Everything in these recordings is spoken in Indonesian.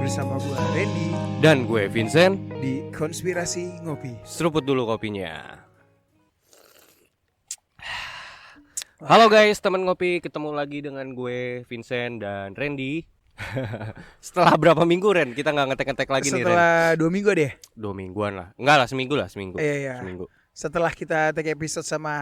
bersama gue Randy Dan gue Vincent di Konspirasi Ngopi. Seruput dulu kopinya. Halo guys, teman ngopi, ketemu lagi dengan gue Vincent dan Randy. Setelah berapa minggu Ren? Kita gak ngetek-ngetek lagi nih Ren. Setelah 2 minggu deh. 2 mingguan lah. Enggak lah, seminggu. Iya. Seminggu. Setelah kita take episode sama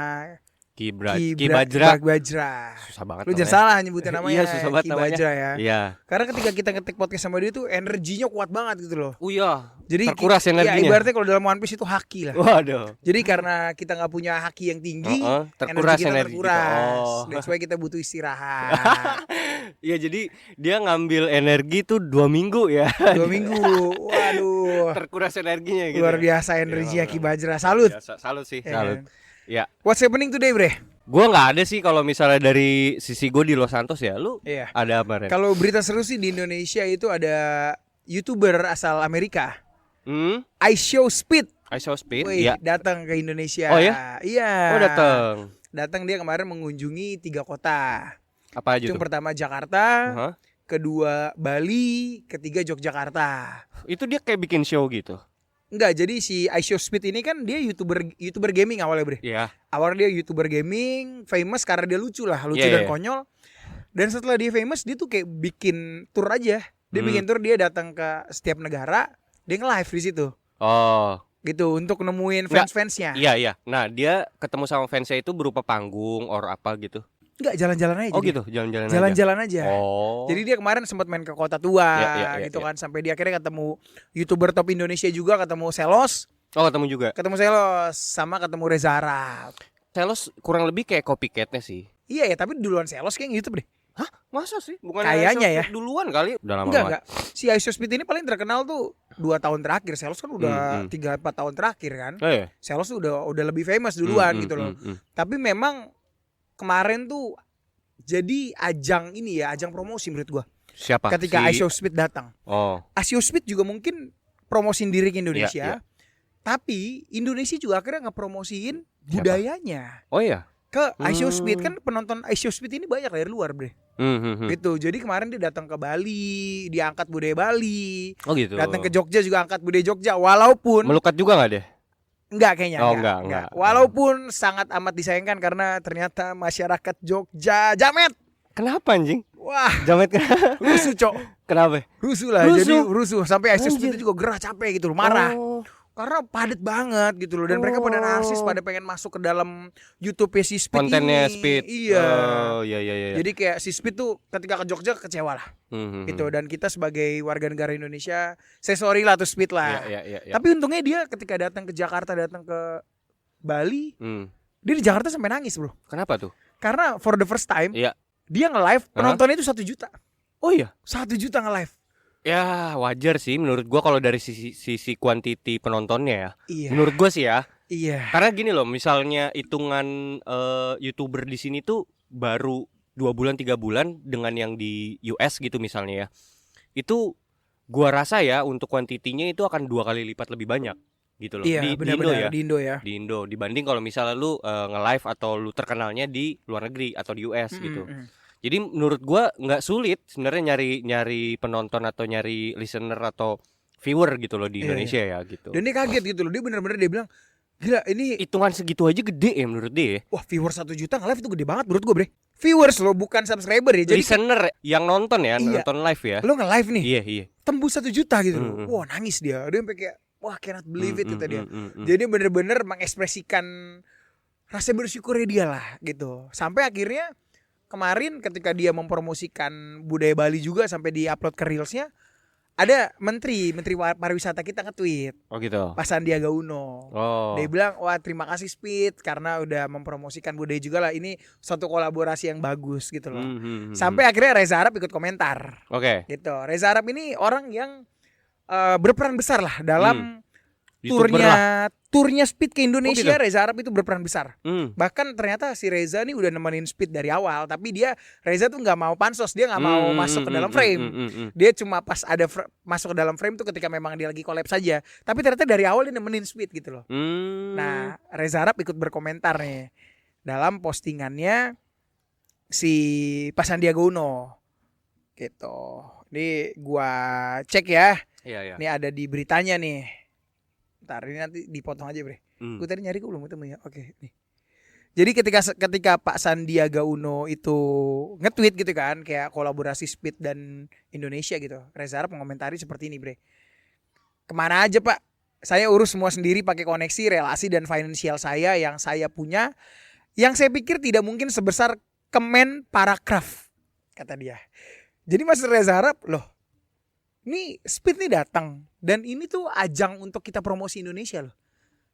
Ki Bajra. Susah banget. Lu jangan salah nyebutin namanya. Iya, susah banget Ki namanya. Bajra ya. Iya. Karena ketika kita ngetik podcast sama dia tuh energinya kuat banget gitu loh. Oh iya. Jadi terkuras energinya. Ya ibaratnya kalau dalam One Piece itu haki lah. Waduh. Jadi karena kita gak punya haki yang tinggi, terkuras energi kita terkuras. Oh. That's why kita butuh istirahat. Iya, jadi dia ngambil energi tuh 2 minggu ya. 2 minggu. Waduh. Terkuras energinya gitu. Luar biasa energinya Ki Bajra. Salut. Salut sih. Ya. Salut. Ya. What's happening today, Bre? Gue nggak ada sih kalau misalnya dari sisi gue di Los Santos ya. Lu Iya. ada apa Ren? Kalau berita seru sih di Indonesia itu ada YouTuber asal Amerika, iShowSpeed. iShowSpeed. Wih, Ya. datang ke Indonesia. Oh ya? Iya. Oh datang. Datang dia kemarin mengunjungi 3 kota. Apa aja Itu tuh? yang pertama Jakarta, kedua Bali, ketiga Yogyakarta. Itu dia kayak bikin show gitu. Enggak, jadi si iShowSpeed ini kan dia YouTuber gaming awalnya, Bre. Iya. Awalnya dia YouTuber gaming, famous karena dia lucu dan Iya. konyol. Dan setelah dia famous, dia tuh kayak bikin tour aja. Dia bikin tour, dia datang ke setiap negara, dia nge-live di situ. Oh. Gitu, untuk nemuin fans-fansnya. Iya. Nah, dia ketemu sama fansnya itu berupa panggung or apa gitu. Enggak, jalan-jalan aja. Oh gitu, jalan-jalan aja. Jalan-jalan aja. Oh. Jadi dia kemarin sempat main ke Kota Tua gitu kan. Sampai dia akhirnya ketemu YouTuber top Indonesia juga, ketemu Selos. Oh, ketemu juga. Ketemu Selos, sama ketemu Reza Arab. Selos kurang lebih kayak copycatnya sih. Iya ya, tapi duluan Selos kayak YouTube deh. Hah? Masa sih? Bukan Kayaknya ya. Duluan kali. Udah lama Enggak. Si iShowSpeed ini paling terkenal tuh 2 tahun terakhir. Selos kan udah 3-4 tahun terakhir kan. Selos tuh udah lebih famous duluan gitu loh. Tapi memang kemarin tuh jadi ajang promosi menurut gua. Siapa? Ketika iShowSpeed datang. Oh. iShowSpeed juga mungkin promosiin diri ke Indonesia. Iya. Tapi Indonesia juga akhirnya ngepromosiin budayanya. Oh iya. Ke iShowSpeed kan penonton iShowSpeed ini banyak dari luar, Bre. Gitu. Jadi kemarin dia datang ke Bali, dia angkat budaya Bali. Oh gitu. Datang ke Jogja juga angkat budaya Jogja, walaupun melukat juga enggak deh? Enggak kayaknya. Oh, enggak. Walaupun sangat amat disayangkan karena ternyata masyarakat Jogja jamet. Kenapa anjing? Wah, jamet rusuh, Cok. Kenapa? Rusuh lah. Jadi rusuh sampai iShowSpeed itu juga gerah capek gitu loh, marah. Karena padat banget gitu loh, dan mereka pada narsis, pada pengen masuk ke dalam YouTube si Speed kontennya ini. Speed. Iya. Oh, iya. Jadi kayak si Speed tuh ketika ke Jogja kecewa lah. Gitu, dan kita sebagai warga negara Indonesia, saya sorry lah tuh Speed lah. Iya. Tapi untungnya dia ketika datang ke Jakarta, datang ke Bali, dia di Jakarta sampai nangis, Bro. Kenapa tuh? Karena for the first time, Iya. dia nge-live, penontonnya itu 1 juta. Oh iya. 1 juta nge-live. Ya wajar sih menurut gua kalau dari sisi kuantiti penontonnya ya. Iya. Menurut gua sih ya. Iya. Karena gini loh, misalnya hitungan YouTuber di sini tuh baru 2 bulan 3 bulan dengan yang di US gitu misalnya ya. Itu gua rasa ya untuk kuantitinya itu akan 2 kali lipat lebih banyak gitu loh. Iya, di benar-benar Indo ya. di Indo ya. Di Indo dibanding kalau misalnya lu nge-live atau lu terkenalnya di luar negeri atau di US gitu. Jadi menurut gua nggak sulit sebenarnya nyari penonton atau nyari listener atau viewer gitu loh di Indonesia ya gitu. Dan dia kaget gitu loh. Dia benar-benar dia bilang, gila ini hitungan segitu aja gede ya menurut dia. Wah, viewer 1 juta nge-live itu gede banget menurut gue, Bre. Viewers lo, bukan subscriber ya. Jadi listener yang nonton ya, iya, nonton live ya. Lo nge-live nih. Iya. Tembus 1 juta gitu loh. Wah, nangis dia. Dia sampai kayak, wah, cannot believe it kata dia. Jadi bener-bener mengekspresikan rasa bersyukurnya dia lah gitu. Sampai akhirnya kemarin ketika dia mempromosikan budaya Bali juga sampai di-upload ke Reels-nya, ada menteri pariwisata kita nge-tweet. Oh gitu. Pak Sandiaga Uno. Dia bilang, wah terima kasih Speed karena udah mempromosikan budaya juga lah. Ini suatu kolaborasi yang bagus gitu loh. Sampai akhirnya Reza Arab ikut komentar. Oke. Gitu. Reza Arab ini orang yang berperan besar lah dalam turnya Speed ke Indonesia. Gitu? Reza Arab itu berperan besar. Bahkan ternyata si Reza nih udah nemenin Speed dari awal, tapi Reza tuh nggak mau pansos, dia nggak mau masuk ke dalam frame. Dia cuma pas ada masuk ke dalam frame tuh ketika memang dia lagi collab saja. Tapi ternyata dari awal dia nemenin Speed gitu loh. Nah, Reza Arab ikut berkomentar nih dalam postingannya si Pak Sandiaga Uno. Gitu. Ini gua cek ya. Iya. Ini ada di beritanya nih. Ntar ini nanti dipotong aja bre. Gue tadi nyari kok belum ketemu ya. Oke nih. Jadi ketika Pak Sandiaga Uno itu nge-tweet gitu kan, kayak kolaborasi Speed dan Indonesia gitu, Reza Arab mengomentari seperti ini bre. Kemana aja Pak? Saya urus semua sendiri pakai koneksi, relasi dan finansial saya yang saya punya, yang saya pikir tidak mungkin sebesar Kemen Paragraf, kata dia. Jadi Mas Reza Arab, loh, ini Speed nih datang dan ini tuh ajang untuk kita promosi Indonesia loh.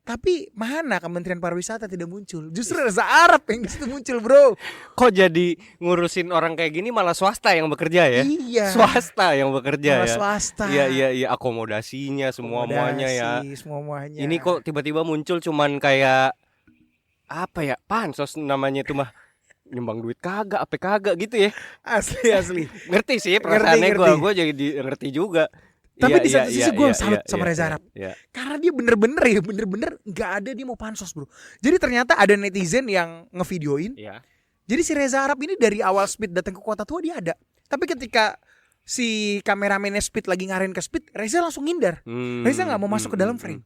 Tapi mana Kementerian Pariwisata tidak muncul? Justru Reza Arab yang disitu muncul bro. Kok jadi ngurusin orang kayak gini malah swasta yang bekerja ya? Iya. Swasta yang bekerja malah ya. Swasta. Iya akomodasinya semuanya ya. Semuanya. Ini kok tiba-tiba muncul cuman kayak apa ya? Pansos namanya itu mah. Nyumbang duit kagak, apa kagak gitu ya. Asli. Ngerti sih perasaannya gue jadi ngerti juga. Tapi di satu sisi gue salut sama Reza Arab. Iya. Karena dia bener-bener gak ada dia mau pansos bro. Jadi ternyata ada netizen yang ngevideoin. Iya. Jadi si Reza Arab ini dari awal Speed datang ke Kota Tua dia ada. Tapi ketika si kameramennya Speed lagi ngarahin ke Speed, Reza langsung ngindar. Reza gak mau masuk ke dalam frame.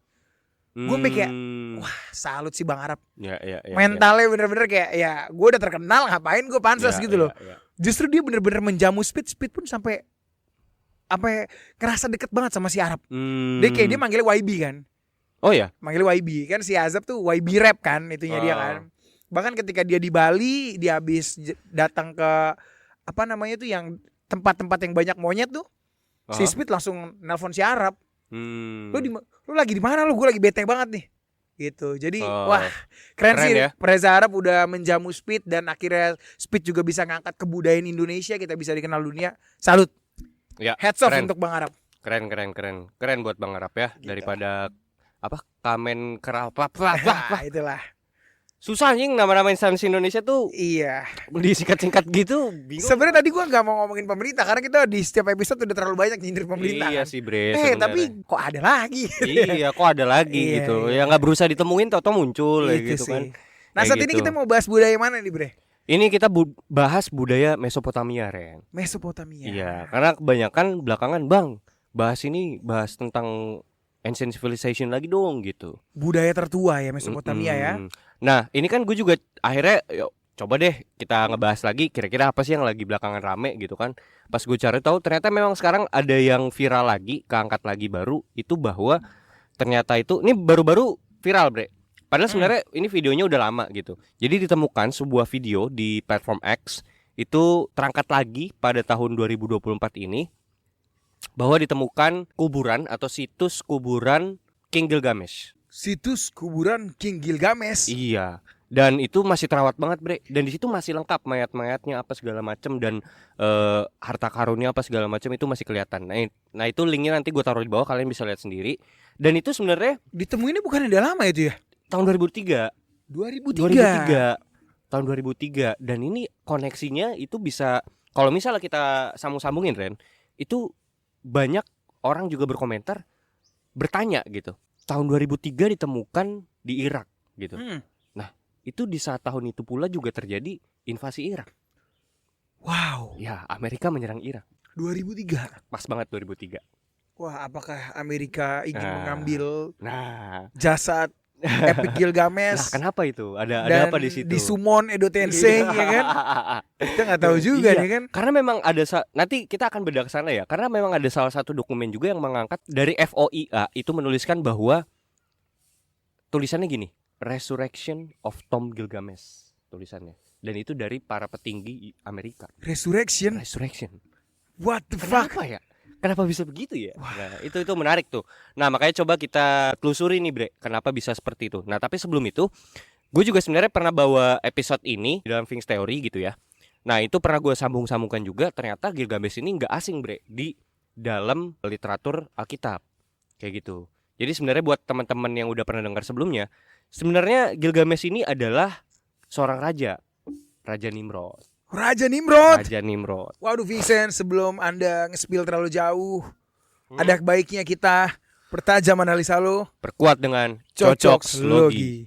Gue kayak wah salut sih Bang Arab. Ya, mentalnya bener-bener kayak ya gue udah terkenal ngapain gue pansos gitu loh. Justru dia bener-bener menjamu Speed pun sampai ngerasa deket banget sama si Arab. Dia kayak dia manggilnya YB kan. Oh ya? Manggilnya YB kan si Azab tuh YB rap kan itunya dia kan. Bahkan ketika dia di Bali dia habis datang ke apa namanya tuh yang tempat-tempat yang banyak monyet tuh. Si Speed langsung nelpon si Arab. Lu lagi di mana lu? Gue lagi bete banget nih. Gitu. Jadi wah keren sih ya? Reza Arab udah menjamu Speed dan akhirnya Speed juga bisa ngangkat kebudayaan Indonesia, kita bisa dikenal dunia. Salut. Ya, hats off untuk Bang Arab. Keren buat Bang Arab ya gitu. Daripada apa Kamen Kerapa. Itulah. Susah anjing nama-nama instansi Indonesia tuh. Iya. Disingkat-singkat gitu bingung. Sebenarnya tadi gua enggak mau ngomongin pemerintah karena kita di setiap episode udah terlalu banyak nyindir pemerintah. Iya kan? sih bre. Tapi kok ada lagi? Iya, kok ada lagi gitu. Ya enggak berusaha ditemuin tau muncul gitu sih. kan. Nah, saat ini kita mau bahas budaya mana nih, Bre? Ini kita bahas budaya Mesopotamia, Ren. Mesopotamia. Iya, karena kebanyakan belakangan, Bang, bahas Tentang ancient civilization lagi dong gitu. Budaya tertua ya Mesopotamia ya. Nah, ini kan gue juga akhirnya yuk, coba deh kita ngebahas lagi kira-kira apa sih yang lagi belakangan rame gitu kan. Pas gue cari tahu ternyata memang sekarang ada yang viral lagi, keangkat lagi baru itu bahwa ternyata itu ini baru-baru viral, Bre. Padahal sebenarnya ini videonya udah lama gitu. Jadi ditemukan sebuah video di platform X itu terangkat lagi pada tahun 2024 ini bahwa ditemukan kuburan atau situs kuburan King Gilgamesh. Situs kuburan King Gilgamesh. Iya. Dan itu masih terawat banget, Bre. Dan di situ masih lengkap mayat-mayatnya apa segala macam dan harta karunnya apa segala macam itu masih kelihatan. Nah, itu linknya nanti gue taruh di bawah, kalian bisa lihat sendiri. Dan itu sebenarnya ditemuinnya bukan udah lama itu ya? Tahun 2003. Tahun 2003. Dan ini koneksinya itu bisa, kalau misalnya kita sambung-sambungin, Ren, itu banyak orang juga berkomentar, bertanya gitu. Tahun 2003 ditemukan di Irak gitu. Nah, itu di saat tahun itu pula juga terjadi invasi Irak. Wow. Ya, Amerika menyerang Irak. 2003. Pas banget 2003. Wah, apakah Amerika ingin mengambil jasad Epic Gilgamesh? Nah, kenapa itu? Ada apa di situ? Di summon Edo Tensei ya kan? Kita nggak tahu juga nih kan. Karena memang ada nanti kita akan bedah ke sana ya. Karena memang ada salah satu dokumen juga yang mengangkat dari FOIA itu menuliskan bahwa tulisannya gini, Resurrection of Tom Gilgamesh tulisannya. Dan itu dari para petinggi Amerika. Resurrection. What the fuck? Kenapa ya? Kenapa bisa begitu ya? Nah, itu menarik tuh. Nah, makanya coba kita telusuri nih, Bre. Kenapa bisa seperti itu? Nah, tapi sebelum itu, gue juga sebenarnya pernah bawa episode ini dalam Things Theory gitu ya. Nah, itu pernah gue sambung-sambungkan juga. Ternyata Gilgamesh ini nggak asing, Bre, di dalam literatur Alkitab. Kayak gitu. Jadi sebenarnya buat teman-teman yang udah pernah dengar sebelumnya, sebenarnya Gilgamesh ini adalah seorang raja, Raja Nimrod. Waduh Vincent, sebelum Anda nge-spill terlalu jauh, ada baiknya kita pertajam analisa lo, perkuat dengan Cocoklogi.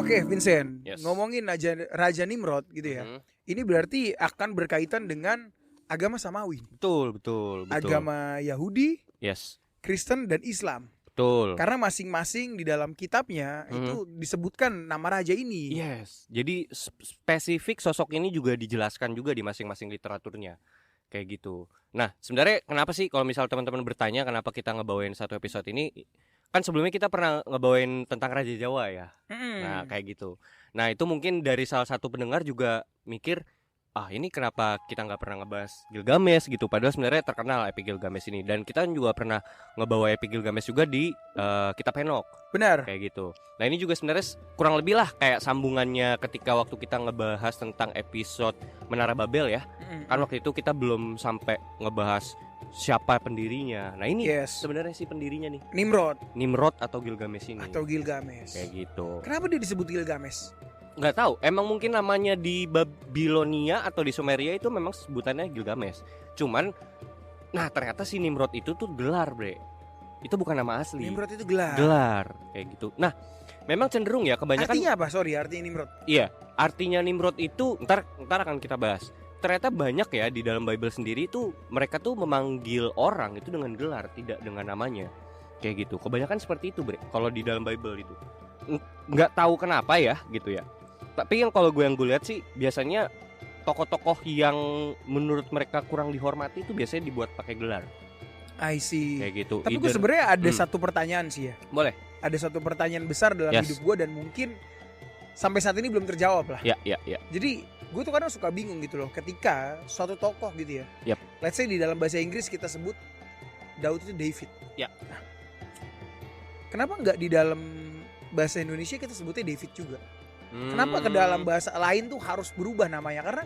Oke, Vincent, Yes. ngomongin Raja Nimrod gitu ya. Ini berarti akan berkaitan dengan agama Samawi. Betul. Agama Yahudi, Yes. Kristen dan Islam. Betul. Karena masing-masing di dalam kitabnya itu disebutkan nama raja ini. Yes. Jadi spesifik sosok ini juga dijelaskan juga di masing-masing literaturnya. Kayak gitu. Nah, sebenarnya kenapa sih kalau misal teman-teman bertanya kenapa kita ngebawain satu episode ini? Kan sebelumnya kita pernah ngebawain tentang Raja Jawa ya. Nah, kayak gitu. Nah, itu mungkin dari salah satu pendengar juga mikir, ini kenapa kita nggak pernah ngebahas Gilgamesh gitu. Padahal sebenarnya terkenal Epic Gilgamesh ini. Dan kita juga pernah ngebawa Epic Gilgamesh juga di Kitab Henokh. Benar. Kayak gitu. Nah, ini juga sebenarnya kurang lebih lah kayak sambungannya ketika waktu kita ngebahas tentang episode Menara Babel ya. Kan waktu itu kita belum sampai ngebahas siapa pendirinya. Nah, ini sebenarnya si pendirinya nih. Nimrod atau Gilgamesh ini. Kayak gitu. Kenapa dia disebut Gilgamesh? Nggak tahu, emang mungkin namanya di Babilonia atau di Sumeria itu memang sebutannya Gilgamesh. Cuman, nah ternyata si Nimrod itu tuh gelar, bre. Itu bukan nama asli. Nimrod itu gelar. Gelar, kayak gitu. Nah, memang cenderung ya kebanyakan. Artinya apa? Sorry, artinya Nimrod. Iya, artinya Nimrod itu ntar akan kita bahas. Ternyata banyak ya di dalam Bible sendiri itu mereka tuh memanggil orang itu dengan gelar, tidak dengan namanya. Kayak gitu. Kebanyakan seperti itu, bre. Kalau di dalam Bible itu. Nggak tahu kenapa ya, gitu ya. Tapi yang kalau gue lihat sih biasanya tokoh-tokoh yang menurut mereka kurang dihormati itu biasanya dibuat pakai gelar. I see. Kayak gitu. Tapi gue sebenarnya ada satu pertanyaan sih ya. Boleh. Ada satu pertanyaan besar dalam hidup gue dan mungkin sampai saat ini belum terjawab lah. Ya. Jadi gue tuh kadang suka bingung gitu loh ketika suatu tokoh gitu ya. Let's say di dalam bahasa Inggris kita sebut Daud itu David. Ya. Nah, kenapa nggak di dalam bahasa Indonesia kita sebutnya David juga? Kenapa ke dalam bahasa lain tuh harus berubah namanya? Karena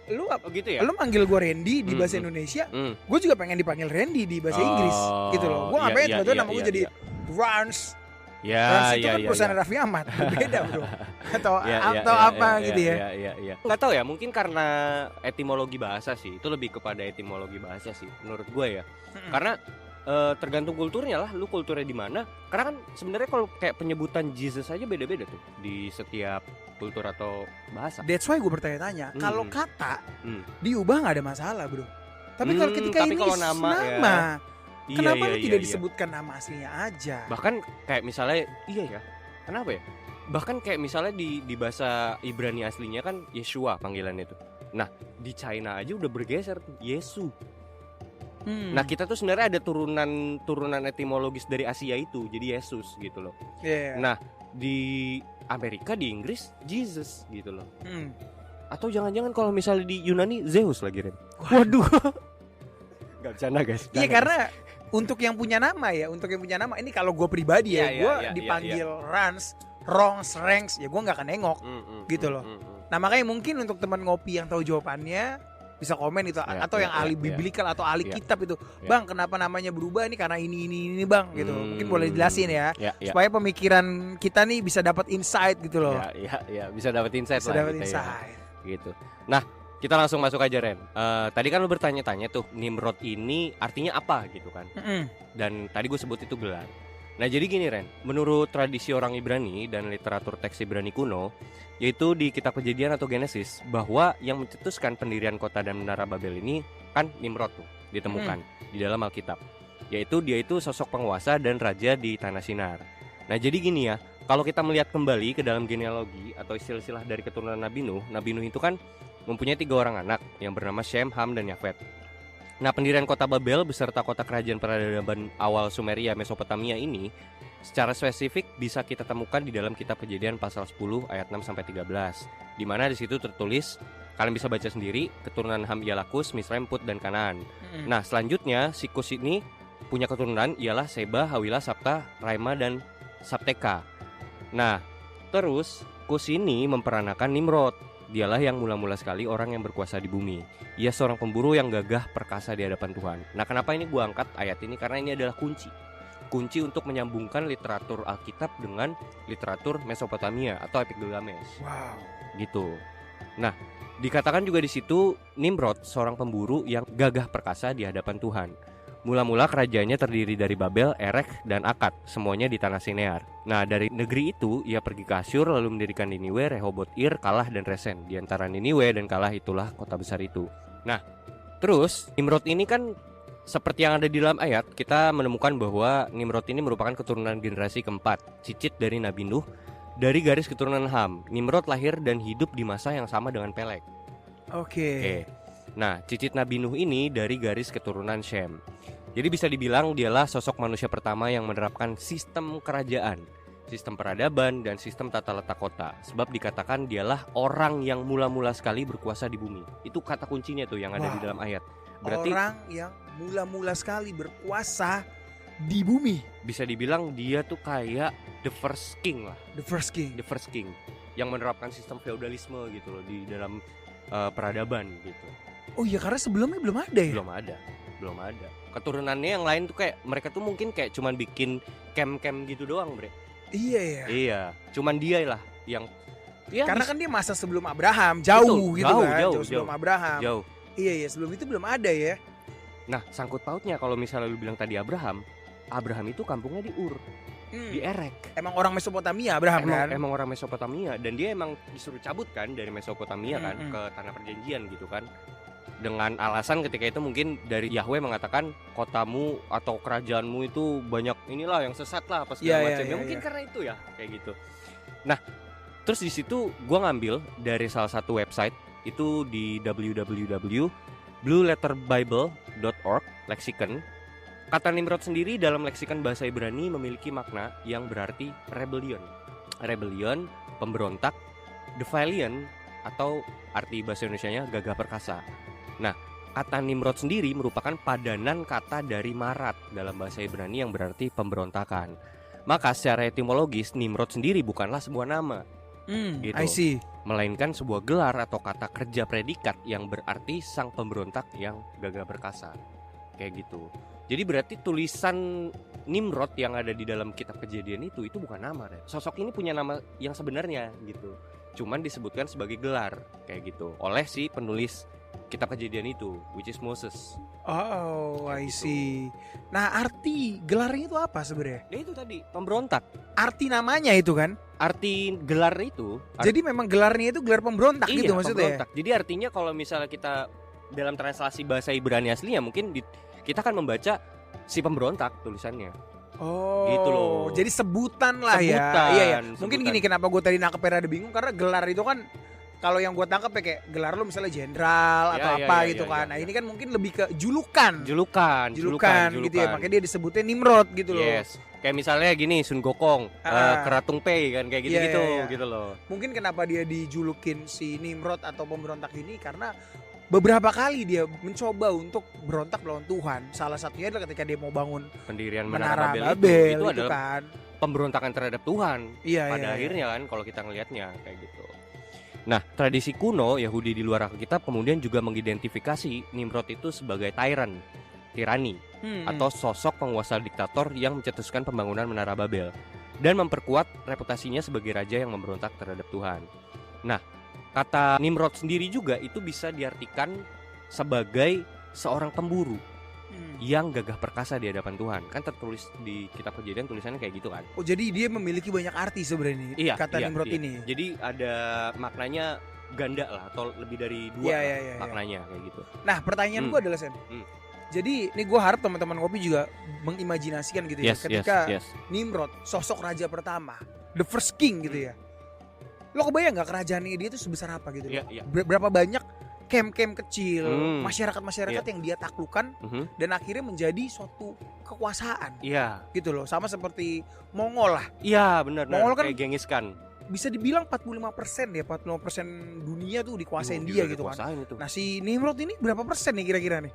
lu gitu ya? Lu manggil gue Randy di bahasa Indonesia, gue juga pengen dipanggil Randy di bahasa Inggris gitu loh. Gue ngapain tiba-tiba nama gue jadi Rans. Rans itu kan perusahaan Raffi Ahmad, beda bro. Atau apa gitu ya? Nggak tahu ya, mungkin karena etimologi bahasa sih. Itu lebih kepada etimologi bahasa sih, menurut gue ya. Karena tergantung kulturnya lah, lu kulturnya di mana. Karena kan sebenarnya kalau kayak penyebutan Jesus aja beda-beda tuh di setiap kultur atau bahasa. That's why gue bertanya-tanya, kalau kata diubah nggak ada masalah bro. Tapi kalau ketika ini kalau nama ya, kenapa tidak disebutkan nama aslinya aja? Bahkan kayak misalnya, kenapa ya? Bahkan kayak misalnya di bahasa Ibrani aslinya kan Yeshua panggilannya tuh. Nah di China aja udah bergeser tuh Yesu. Nah kita tuh sebenarnya ada turunan etimologis dari Asia itu, jadi Yesus gitu loh. Nah di Amerika, di Inggris Jesus gitu loh. Atau jangan-jangan kalau misalnya di Yunani Zeus lagi Ren. Waduh. Gak bercanda guys. Iya karena untuk yang punya nama ini kalau gue pribadi gue dipanggil Rans, Rongs, Ranks, ya gue nggak akan nengok gitu loh. Nah makanya mungkin untuk teman ngopi yang tahu jawabannya bisa komen itu atau yang ahli biblikal atau ahli kitab itu, bang kenapa namanya berubah ini karena ini bang gitu, mungkin boleh jelasin ya supaya pemikiran kita nih bisa dapat insight gitu loh. Bisa dapat insight bisa lah dapat insight gitu. Nah kita langsung masuk aja Ren. Tadi kan lu bertanya-tanya tuh Nimrod ini artinya apa gitu kan. Dan tadi gue sebut itu gelar. Nah jadi gini Ren, menurut tradisi orang Ibrani dan literatur teks Ibrani kuno, yaitu di kitab Kejadian atau Genesis, bahwa yang mencetuskan pendirian kota dan menara Babel ini kan Nimrod tuh ditemukan di dalam Alkitab. Yaitu dia itu sosok penguasa dan raja di tanah Sinar. Nah jadi gini ya, kalau kita melihat kembali ke dalam genealogi atau silsilah dari keturunan Nabi Nuh itu kan mempunyai 3 orang anak yang bernama Shem, Ham, dan Yafet. Nah pendirian kota Babel beserta kota kerajaan peradaban awal Sumeria Mesopotamia ini secara spesifik bisa kita temukan di dalam kitab Kejadian pasal 10 ayat 6-13, di mana di situ tertulis, kalian bisa baca sendiri, keturunan Ham ialah Kus, Misraim, Put, dan Kanaan. Nah selanjutnya si Kus ini punya keturunan ialah Seba, Hawila, Sabta, Raima, dan Sabteka. Nah terus Kus ini memperanakan Nimrod. Dialah yang mula-mula sekali orang yang berkuasa di bumi. Ia seorang pemburu yang gagah perkasa di hadapan Tuhan. Nah kenapa ini gua angkat ayat ini? Karena ini adalah kunci untuk menyambungkan literatur Alkitab dengan literatur Mesopotamia atau Epic Gilgamesh. Wow. Gitu. Nah dikatakan juga di situ Nimrod seorang pemburu yang gagah perkasa di hadapan Tuhan. Mula-mula kerajaannya terdiri dari Babel, Erek, dan Akkad, semuanya di tanah Sinear. Nah, dari negeri itu ia pergi ke Asyur lalu mendirikan Niniwe, Rehoboth Ir, Kalah, dan Resen. Di antara Niniwe dan Kalah itulah kota besar itu. Nah, terus Nimrod ini kan seperti yang ada di dalam ayat, kita menemukan bahwa Nimrod ini merupakan keturunan generasi keempat, cicit dari Nabi Nuh, dari garis keturunan Ham. Nimrod lahir dan hidup di masa yang sama dengan Peleg. Oke. Nah, cicit Nabi Nuh ini dari garis keturunan Shem. Jadi bisa dibilang dialah sosok manusia pertama yang menerapkan sistem kerajaan, sistem peradaban, dan sistem tata letak kota. Sebab dikatakan dialah orang yang mula-mula sekali berkuasa di bumi. Itu kata kuncinya tuh yang ada di dalam ayat. Berarti orang yang mula-mula sekali berkuasa di bumi. Bisa dibilang dia tuh kayak the first king lah. The first king yang menerapkan sistem feodalisme gitu loh di dalam peradaban gitu. Oh iya, karena sebelumnya belum ada ya? Belum ada. Keturunannya yang lain tuh kayak mereka tuh mungkin kayak cuman bikin camp-camp gitu doang, Bre. Iya ya. Iya, cuman dia lah yang karena kan dia masa sebelum Abraham, jauh sebelum Abraham. Jauh. Iya, sebelum itu belum ada ya. Nah, sangkut pautnya kalau misalnya lu bilang tadi Abraham itu kampungnya di Ur, di Erek. Emang orang Mesopotamia Abraham kan? Emang orang Mesopotamia, dan dia emang disuruh cabut kan dari Mesopotamia kan ke tanah perjanjian gitu kan. Dengan alasan ketika itu mungkin dari Yahweh mengatakan kotamu atau kerajaanmu itu banyak inilah yang sesat lah apa segala macam. Mungkin karena itu ya kayak gitu. Nah, terus di situ gua ngambil dari salah satu website itu di www.blueletterbible.org leksikon. Kata Nimrod sendiri dalam leksikon bahasa Ibrani memiliki makna yang berarti rebellion. Rebellion, pemberontak, defiant, atau arti bahasa Indonesianya gagah perkasa. Nah, kata Nimrod sendiri merupakan padanan kata dari marat dalam bahasa Ibrani yang berarti pemberontakan. Maka secara etimologis Nimrod sendiri bukanlah sebuah nama. Gitu. I see. Melainkan sebuah gelar atau kata kerja predikat yang berarti sang pemberontak yang gagah perkasa. Kayak gitu. Jadi berarti tulisan Nimrod yang ada di dalam kitab Kejadian itu bukan nama, Ren. Sosok ini punya nama yang sebenarnya gitu. Cuman disebutkan sebagai gelar kayak gitu oleh si penulis kitab Kejadian itu, which is Moses. Oh, I see. Nah, arti gelarnya itu apa sebenarnya? Nah, itu tadi pemberontak. Arti namanya itu kan? Arti gelar itu. Jadi memang gelarnya itu gelar pemberontak gitu maksudnya. Pemberontak. Jadi artinya kalau misalnya kita dalam translasi bahasa Ibrani aslinya mungkin kita akan membaca si pemberontak tulisannya. Oh, gitu loh. Jadi sebutan lah ya. Iya. Mungkin gini, kenapa gue tadi nangkepnya rada bingung karena gelar itu kan kalau yang gue tangkap ya kayak gelar lo misalnya jenderal atau apa gitu kan. Nah, ini kan mungkin lebih ke julukan gitu ya. Makanya dia disebutnya Nimrod gitu loh. Yes. Kayak misalnya gini, Sun Gokong, Keratung Pei kan kayak gitu-gitu gitu loh. Mungkin kenapa dia dijulukin si Nimrod atau pemberontak ini karena beberapa kali dia mencoba untuk berontak melawan Tuhan. Salah satunya adalah ketika dia mau bangun pendirian Menara Babel itu adalah kan pemberontakan terhadap Tuhan. Pada akhirnya kan kalau kita ngelihatnya kayak gitu. Nah, tradisi kuno Yahudi di luar Alkitab kemudian juga mengidentifikasi Nimrod itu sebagai tirani atau sosok penguasa diktator yang mencetuskan pembangunan Menara Babel dan memperkuat reputasinya sebagai raja yang memberontak terhadap Tuhan. Nah, kata Nimrod sendiri juga itu bisa diartikan sebagai seorang pemburu yang gagah perkasa di hadapan Tuhan. Kan tertulis di kitab Kejadian tulisannya kayak gitu kan. Oh, jadi dia memiliki banyak arti sebenarnya kata Nimrod ini. Jadi ada maknanya ganda lah atau lebih dari dua maknanya kayak gitu. Nah, pertanyaan gue adalah Sen. Jadi ini gue harap teman-teman Ngopi juga mengimajinasikan gitu ya ketika Nimrod sosok raja pertama, the first king gitu ya. Lo kebayang gak kerajaannya dia itu sebesar apa gitu? Berapa banyak camp-camp kecil, masyarakat-masyarakat yang dia taklukkan dan akhirnya menjadi suatu kekuasaan. Gitu loh, sama seperti Mongol lah. Iya, benar. Mongol kan kayak Genghis Khan. Bisa dibilang 45% ya, 45% dunia tuh dikuasain dia gitu kan. Itu. Nah, si Nimrod ini berapa persen nih kira-kira nih?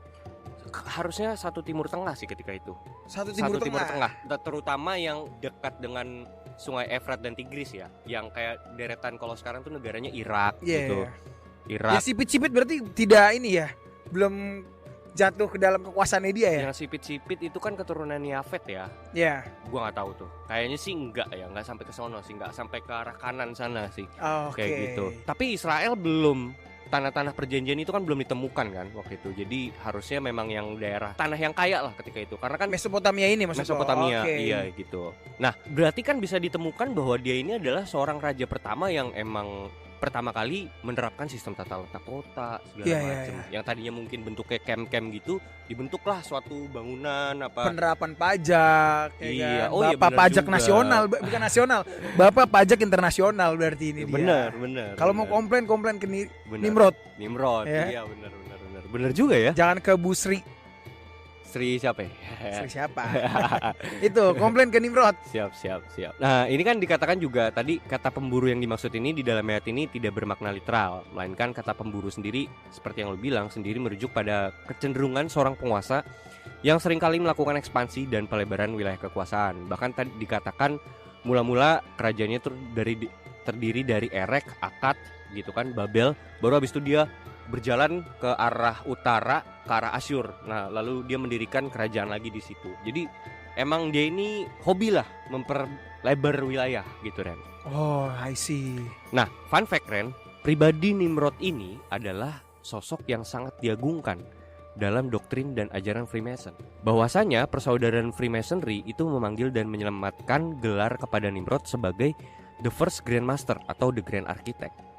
Harusnya satu Timur Tengah sih ketika itu. Satu Timur Tengah. Terutama yang dekat dengan Sungai Efrat dan Tigris ya, yang kayak deretan kalau sekarang tuh negaranya Irak gitu. Irak. Ya sipit-sipit berarti tidak ini ya, belum jatuh ke dalam kekuasaannya dia ya. Yang sipit-sipit itu kan keturunan Yafet ya. Iya. Gua nggak tahu tuh. Kayaknya sih enggak ya, sampai ke sono sih, enggak sampai ke arah kanan sana sih. Kayak gitu. Tapi Israel belum tanah-tanah perjanjian itu kan belum ditemukan kan waktu itu. Jadi harusnya memang yang daerah tanah yang kaya lah ketika itu. Karena kan Mesopotamia ini maksudnya. Mesopotamia, iya gitu. Nah, berarti kan bisa ditemukan bahwa dia ini adalah seorang raja pertama yang emang pertama kali menerapkan sistem tata letak kota segala macam. Yang tadinya mungkin bentuknya camp-camp gitu, dibentuklah suatu bangunan apa penerapan pajak iya. Kan? Bapak pajak juga. Nasional, bukan nasional. Bapak pajak internasional berarti ini dia. Benar. Kalau mau komplain ke Nimrod. Iya benar juga ya. Jangan ke Bu Sri siapa ya? Sri siapa? Itu komplain ke Nimrod. Siap. Nah, ini kan dikatakan juga tadi kata pemburu yang dimaksud ini di dalam ayat ini tidak bermakna literal, melainkan kata pemburu sendiri seperti yang lo bilang sendiri merujuk pada kecenderungan seorang penguasa yang seringkali melakukan ekspansi dan pelebaran wilayah kekuasaan. Bahkan tadi dikatakan mula-mula kerajaannya terdiri dari Erek, Akkad gitu kan, Babel, baru habis itu dia berjalan ke arah utara, ke arah Asyur. Nah, lalu dia mendirikan kerajaan lagi di situ. Jadi emang dia ini hobi lah memperlebar wilayah gitu, Ren. Oh, I see. Nah, fun fact, Ren, pribadi Nimrod ini adalah sosok yang sangat diagungkan dalam doktrin dan ajaran Freemason. Bahwasanya persaudaraan Freemasonry itu memanggil dan menyelamatkan gelar kepada Nimrod sebagai The First Grandmaster atau The Grand Architect.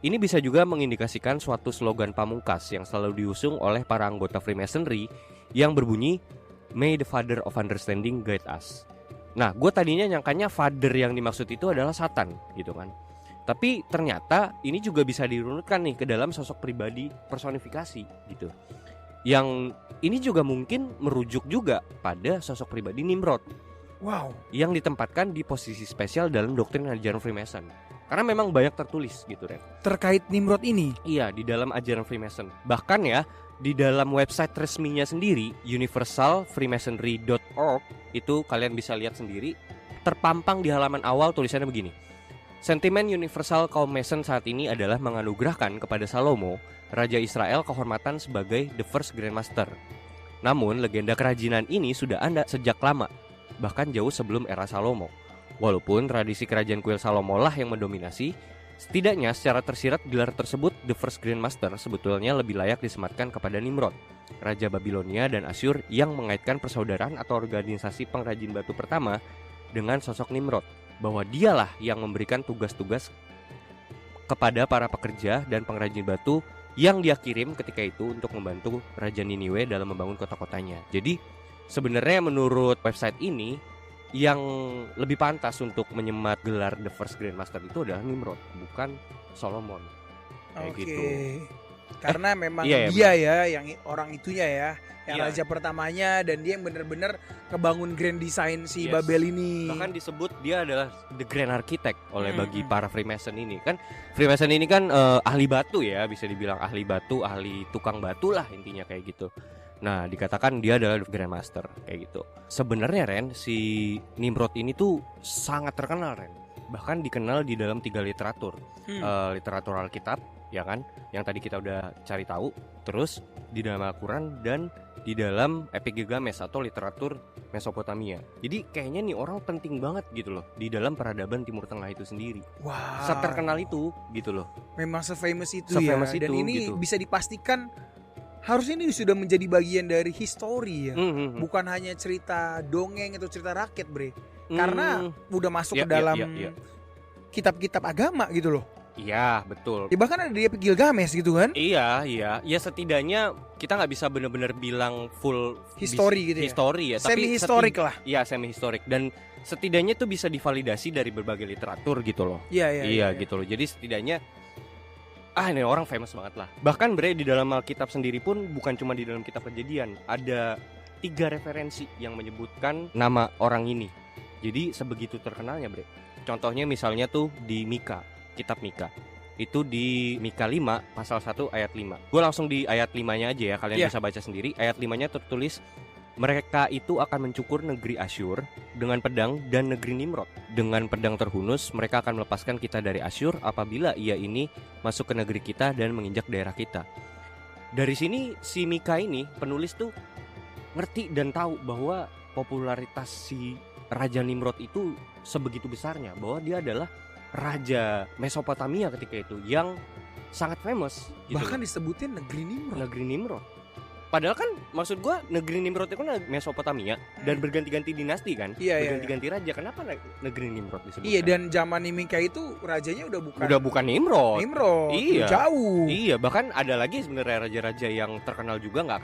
Ini bisa juga mengindikasikan suatu slogan pamungkas yang selalu diusung oleh para anggota Freemasonry yang berbunyi May the Father of Understanding guide us. Nah, gue tadinya nyangkanya Father yang dimaksud itu adalah Satan gitu kan. Tapi ternyata ini juga bisa dirunutkan nih ke dalam sosok pribadi personifikasi gitu. Yang ini juga mungkin merujuk juga pada sosok pribadi Nimrod. Wow. Yang ditempatkan di posisi spesial dalam doktrin ajaran Freemason. Karena memang banyak tertulis gitu, Ren. Terkait Nimrod ini? Iya, di dalam ajaran Freemason. Bahkan ya, di dalam website resminya sendiri, universalfreemasonry.org, itu kalian bisa lihat sendiri, terpampang di halaman awal tulisannya begini. Sentimen universal kaum Mason saat ini adalah menganugerahkan kepada Salomo, Raja Israel, kehormatan sebagai The First Grandmaster. Namun, legenda kerajinan ini sudah ada sejak lama, bahkan jauh sebelum era Salomo. Walaupun tradisi kerajaan kuil Salomo lah yang mendominasi, setidaknya secara tersirat gelar tersebut The First Grandmaster sebetulnya lebih layak disematkan kepada Nimrod, Raja Babilonia dan Asyur yang mengaitkan persaudaraan atau organisasi pengrajin batu pertama dengan sosok Nimrod, bahwa dialah yang memberikan tugas-tugas kepada para pekerja dan pengrajin batu yang dia kirim ketika itu untuk membantu Raja Niniwe dalam membangun kota-kotanya. Jadi sebenarnya menurut website ini yang lebih pantas untuk menyemat gelar The First Grandmaster itu adalah Nimrod, bukan Solomon. Kayak gitu. Karena memang iya, dia ya yang orang itunya ya, yang iya. raja pertamanya, dan dia yang benar-benar ngebangun grand design si Babel ini. Bahkan disebut dia adalah the Grand Architect oleh bagi para Freemason ini. Kan Freemason ini kan ahli batu ya, bisa dibilang ahli batu, ahli tukang batu lah intinya kayak gitu. Nah, dikatakan dia adalah Grandmaster kayak gitu. Sebenarnya Ren, si Nimrod ini tuh sangat terkenal, Ren. Bahkan dikenal di dalam 3 literatur. Literatur Alkitab, ya kan, yang tadi kita udah cari tahu. Terus di dalam Al-Quran dan di dalam Epic Gilgamesh atau literatur Mesopotamia. Jadi kayaknya nih orang penting banget gitu loh di dalam peradaban Timur Tengah itu sendiri. Wow. Seterkenal itu gitu loh. Memang se-famous itu se-famous ya. Dan itu, ini gitu. Bisa dipastikan harusnya ini sudah menjadi bagian dari histori ya. Bukan hanya cerita dongeng atau cerita rakyat, Bre. Karena udah masuk ke dalam kitab-kitab agama gitu loh. Iya, betul. Ya bahkan ada di Epic Gilgamesh gitu kan. Iya. Ya setidaknya kita nggak bisa benar-benar bilang full history gitu ya. History ya, tapi semi-historik lah. Iya, semi-historik. Dan setidaknya tuh bisa divalidasi dari berbagai literatur gitu loh. Iya gitu loh. Jadi setidaknya ini orang famous banget lah. Bahkan Bre di dalam Alkitab sendiri pun bukan cuma di dalam kitab Kejadian, ada 3 referensi yang menyebutkan nama orang ini. Jadi sebegitu terkenalnya, Bre. Contohnya misalnya tuh di Mika, kitab Mika. Itu di Mika 5 pasal 1 ayat 5. Gue langsung di ayat 5-nya aja ya, kalian bisa baca sendiri. Ayat 5-nya tertulis, mereka itu akan mencukur negeri Asyur dengan pedang dan negeri Nimrod. Dengan pedang terhunus, mereka akan melepaskan kita dari Asyur apabila ia ini masuk ke negeri kita dan menginjak daerah kita. Dari sini si Mika ini, penulis tuh ngerti dan tahu bahwa popularitas si Raja Nimrod itu sebegitu besarnya, bahwa dia adalah Raja Mesopotamia ketika itu yang sangat famous gitu. Bahkan disebutin negeri Nimrod. Negeri Nimrod. Padahal kan maksud gua negeri Nimrod itu kan Mesopotamia dan berganti-ganti dinasti kan. Iya, berganti-ganti raja. Kenapa negeri Nimrod disebutkan? Iya, dan zaman Nimika itu rajanya udah bukan Nimrod. Iya. Jauh. Iya, bahkan ada lagi sebenarnya raja-raja yang terkenal juga nggak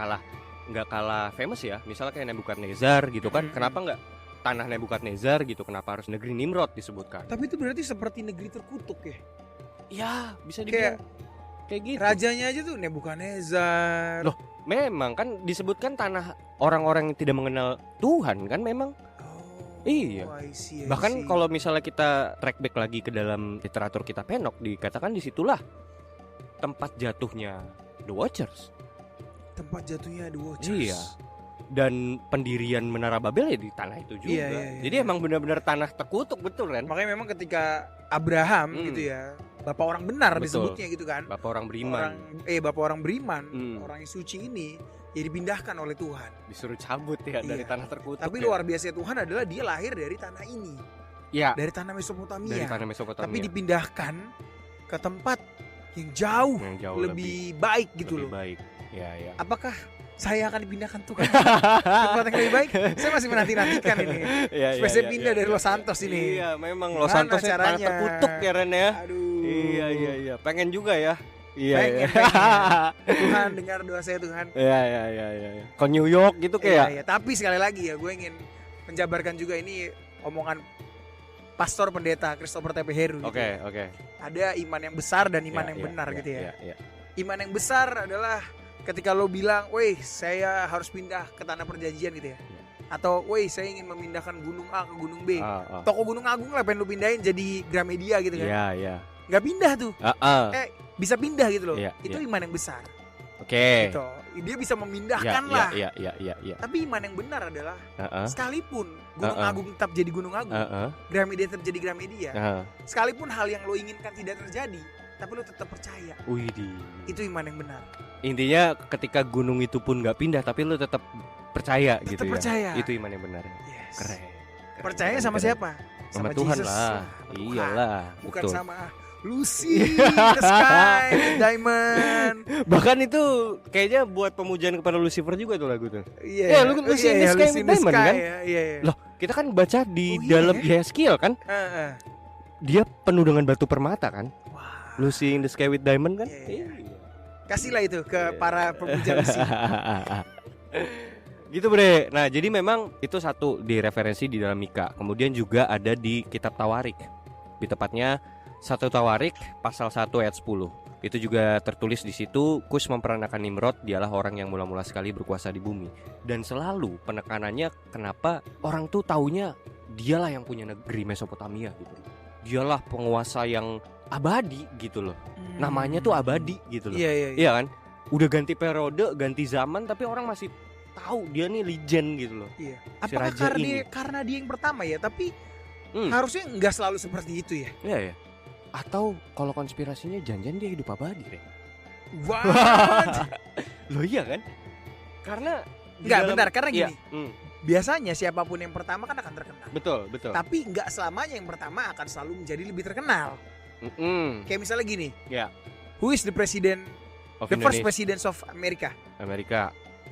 kalah famous ya. Misalnya kayak Nebukadnezar gitu kan. Kenapa nggak tanah Nebukadnezar gitu? Kenapa harus negeri Nimrod disebutkan? Tapi itu berarti seperti negeri terkutuk ya. Ya, bisa dibilang kayak gitu. Rajanya aja tuh Nebukadnezar. Loh, memang kan disebutkan tanah orang-orang yang tidak mengenal Tuhan kan memang. Iya. I see. Bahkan kalau misalnya kita track back lagi ke dalam literatur kita Penok, dikatakan disitulah tempat jatuhnya The Watchers. Tempat jatuhnya The Watchers. Iya. Dan pendirian Menara Babel ya di tanah itu juga. Iya. Jadi emang benar-benar tanah terkutuk, betul kan? Makanya memang ketika Abraham gitu ya, bapak orang benar disebutnya gitu kan. Bapak orang beriman. Bapak orang beriman, orang yang suci ini ya dipindahkan oleh Tuhan. Disuruh cabut ya dari tanah terkutuk. Tapi luar biasa Tuhan adalah dia lahir dari tanah ini. Ya. Dari tanah Mesopotamia. Dari tanah Mesopotamia. Tapi dipindahkan ke tempat yang jauh lebih baik gitu lebih baik. Ya. Apakah saya akan dipindahkan Tuhan ke tempat yang lebih baik? Saya masih menanti-nantikan ini. Supaya pindah dari Los Santos ini. Iya, memang Los Santos tanah terkutuk ya Ren ya. Aduh. Iya. Pengen juga ya. Iya. Tuhan dengar doa saya Tuhan. Iya. Ke New York gitu kayak. Iya. Tapi sekali lagi ya, gue ingin menjabarkan juga ini omongan Pastor Pendeta Christopher T.P. Heru. Oke. Ada iman yang besar dan iman yang benar gitu ya. Iman yang besar adalah ketika lo bilang, "Woi, saya harus pindah ke tanah perjanjian" gitu ya. Atau, "Woi, saya ingin memindahkan gunung A ke gunung B." Toko Gunung Agung lah pengen lo pindahin jadi Gramedia gitu kan. Iya. Nggak pindah tuh. Bisa pindah gitu loh. Itu iman yang besar. Oke. Gitu. Dia bisa memindahkan lah. Iya. Tapi iman yang benar adalah sekalipun Gunung Agung tetap jadi Gunung Agung, Gramedia tetap jadi Gramedia. Sekalipun hal yang lo inginkan tidak terjadi, tapi lo tetap percaya. Widih. Itu iman yang benar. Intinya ketika gunung itu pun nggak pindah, tapi lo tetap percaya gitu ya. Percaya. Itu iman yang benar. Yes. Keren. Percaya sama siapa? Sama Tuhan Jesus lah. Iyalah. Bukan betul. sama Lucy the Sky Diamond. Bahkan itu kayaknya buat pemujaan kepada Lucifer juga tuh lagu tuh. Iya. Lucy in the Sky with Diamond kan? Iya. Loh, kita kan baca di dalam Yeskiel kan? Dia penuh dengan batu permata kan? Lucy in the Sky with Diamond kan? Iya. Kasihlah itu ke para pemuja Lucy. Gitu Bre. Nah jadi memang itu satu di referensi di dalam Mika. Kemudian juga ada di kitab Tawarik. Di tepatnya 1 Tawarik pasal 1 ayat 10. Itu juga tertulis di situ, Kus memperanakan Nimrod, dialah orang yang mula-mula sekali berkuasa di bumi. Dan selalu penekanannya kenapa orang tuh taunya dialah yang punya negeri Mesopotamia gitu. Dialah penguasa yang abadi gitu loh. Namanya tuh abadi gitu loh. Iya kan? Udah ganti periode, ganti zaman, tapi orang masih tahu dia nih legend gitu loh. Iya. Si Apakah raja karena dia yang pertama ya? Tapi harusnya nggak selalu seperti itu ya. Iya. Atau kalau konspirasinya jangan-jangan dia hidup abadi deh. What? Loh iya kan? Karena bentar, karena gini. Biasanya siapapun yang pertama kan akan terkenal. Betul. Tapi nggak selamanya yang pertama akan selalu menjadi lebih terkenal. Kayak misalnya gini. Who is the president? The first president of America?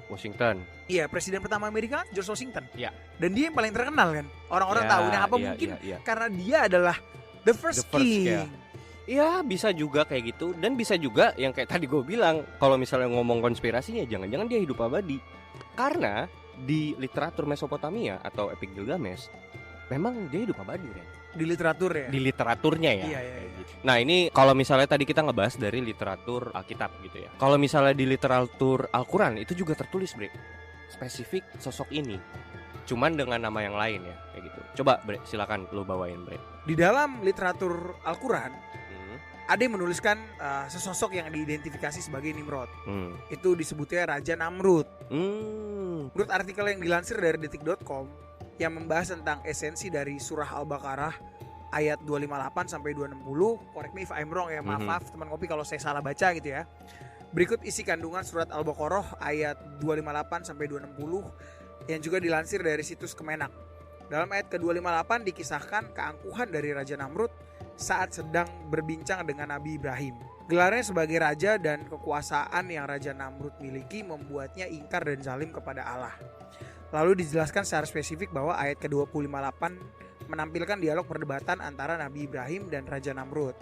Washington. Iya, presiden pertama Amerika George Washington. Iya. Dan dia yang paling terkenal kan. Orang-orang tahu. Nah, apa mungkin karena dia adalah the first king. Iya, bisa juga kayak gitu. Dan bisa juga yang kayak tadi gue bilang, kalau misalnya ngomong konspirasinya, jangan-jangan dia hidup abadi. Karena di literatur Mesopotamia atau Epic Gilgamesh, memang dia hidup abadi kan? Di literatur ya? Di literaturnya ya. Iya. Nah ini kalau misalnya tadi kita ngebahas dari literatur Alkitab gitu ya. Kalau misalnya di literatur Al-Quran itu juga tertulis Bre, spesifik sosok ini, cuman dengan nama yang lain ya, kayak gitu. Coba Bre, silakan lo bawain Bre. Di dalam literatur Al-Quran ada yang menuliskan sesosok yang diidentifikasi sebagai Nimrod. Itu disebutnya Raja Namrud. Menurut artikel yang dilansir dari detik.com yang membahas tentang esensi dari surah Al-Baqarah ayat 258 sampai 260, correct me if I'm wrong ya, maaf teman ngopi kalau saya salah baca gitu ya. Berikut isi kandungan surat Al-Baqarah ayat 258 sampai 260 yang juga dilansir dari situs Kemenak. Dalam ayat ke-258 dikisahkan keangkuhan dari Raja Namrud saat sedang berbincang dengan Nabi Ibrahim. Gelarnya sebagai raja dan kekuasaan yang Raja Namrud miliki membuatnya ingkar dan zalim kepada Allah. Lalu dijelaskan secara spesifik bahwa ayat ke-258 menampilkan dialog perdebatan antara Nabi Ibrahim dan Raja Namrud.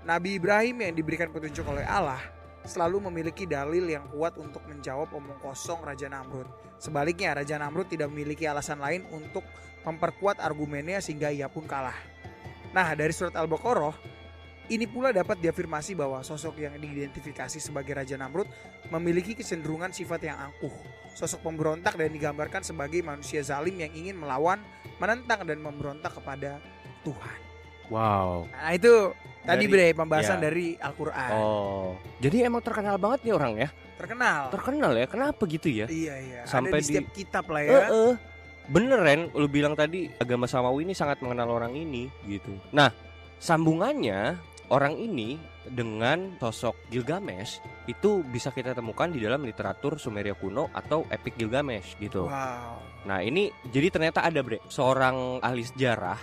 Nabi Ibrahim yang diberikan petunjuk oleh Allah selalu memiliki dalil yang kuat untuk menjawab omong kosong Raja Namrud. Sebaliknya, Raja Namrud tidak memiliki alasan lain untuk memperkuat argumennya sehingga ia pun kalah. Nah, dari surat Al-Baqarah, ini pula dapat diafirmasi bahwa sosok yang diidentifikasi sebagai Raja Namrud memiliki kecenderungan sifat yang angkuh. Sosok pemberontak dan digambarkan sebagai manusia zalim yang ingin melawan, menentang dan memberontak kepada Tuhan. Wow. Nah, itu tadi Bre pembahasan dari Al-Quran. Oh, jadi emang terkenal banget nih orang ya? Terkenal ya, kenapa gitu ya? Iya. Sampai ada di setiap kitab lah ya. Bener Ren, lu bilang tadi agama Samawi ini sangat mengenal orang ini gitu. Nah, sambungannya orang ini dengan sosok Gilgamesh itu bisa kita temukan di dalam literatur Sumeria kuno atau Epic Gilgamesh gitu. Wow. Nah, ini jadi ternyata ada Bre, seorang ahli sejarah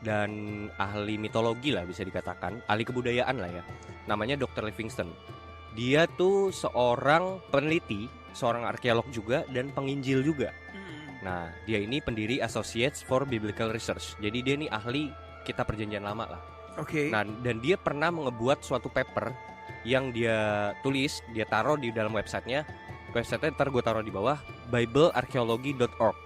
dan ahli mitologi lah bisa dikatakan, ahli kebudayaan lah ya. Namanya Dr. Livingstone. Dia tuh seorang peneliti, seorang arkeolog juga dan penginjil juga. Nah, dia ini pendiri Associates for Biblical Research. Jadi dia ini ahli kitab perjanjian lama lah. Oke. Nah, dan dia pernah mengebuat suatu paper yang dia tulis, dia taruh di dalam websitenya. Websitenya ntar gue taruh di bawah, biblearchaeology.org.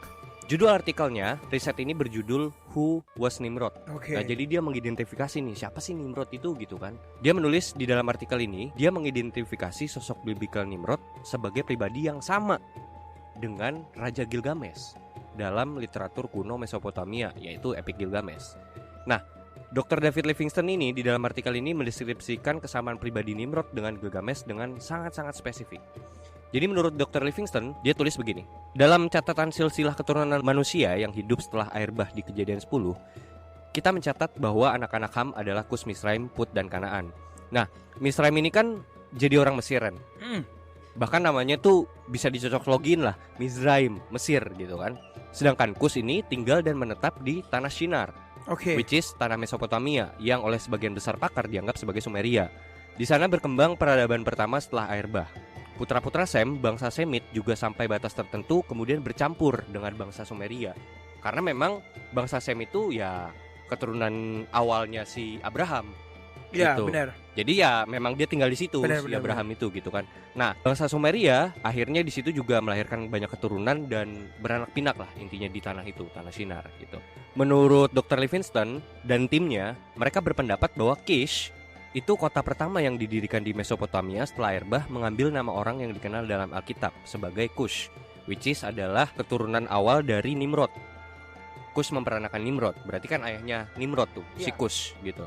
Judul artikelnya, riset ini berjudul Who Was Nimrod. Nah, jadi dia mengidentifikasi nih, siapa sih Nimrod itu gitu kan. Dia menulis di dalam artikel ini, dia mengidentifikasi sosok biblical Nimrod sebagai pribadi yang sama dengan Raja Gilgamesh dalam literatur kuno Mesopotamia, yaitu Epic Gilgamesh. Nah, Dr. David Livingstone ini di dalam artikel ini mendeskripsikan kesamaan pribadi Nimrod dengan Gilgamesh dengan sangat-sangat spesifik. Jadi menurut Dr. Livingstone, dia tulis begini. Dalam catatan silsilah keturunan manusia yang hidup setelah air bah di Kejadian 10, kita mencatat bahwa anak-anak Ham adalah Kus, Misraim, Put, dan Kanaan. Nah, Misraim ini kan jadi orang Mesiran. Bahkan namanya tuh bisa dicocok login lah, Mizraim, Mesir gitu kan. Sedangkan Kus ini tinggal dan menetap di tanah Shinar, which is tanah Mesopotamia, yang oleh sebagian besar pakar dianggap sebagai Sumeria. Di sana berkembang peradaban pertama setelah air bah. Putra-putra Sem, bangsa Semit juga sampai batas tertentu kemudian bercampur dengan bangsa Sumeria. Karena memang bangsa Sem itu ya keturunan awalnya si Abraham. Iya, gitu. benar. Jadi ya memang dia tinggal di situ, si Abraham itu gitu kan. Nah, bangsa Sumeria akhirnya di situ juga melahirkan banyak keturunan dan beranak pinak lah intinya di tanah itu, tanah Shinar gitu. Menurut Dr. Livingstone dan timnya, mereka berpendapat bahwa Kish itu kota pertama yang didirikan di Mesopotamia setelah air bah mengambil nama orang yang dikenal dalam Alkitab sebagai Kush, which is adalah keturunan awal dari Nimrod. Kush memperanakan Nimrod, berarti kan ayahnya Nimrod tuh, si Kush gitu.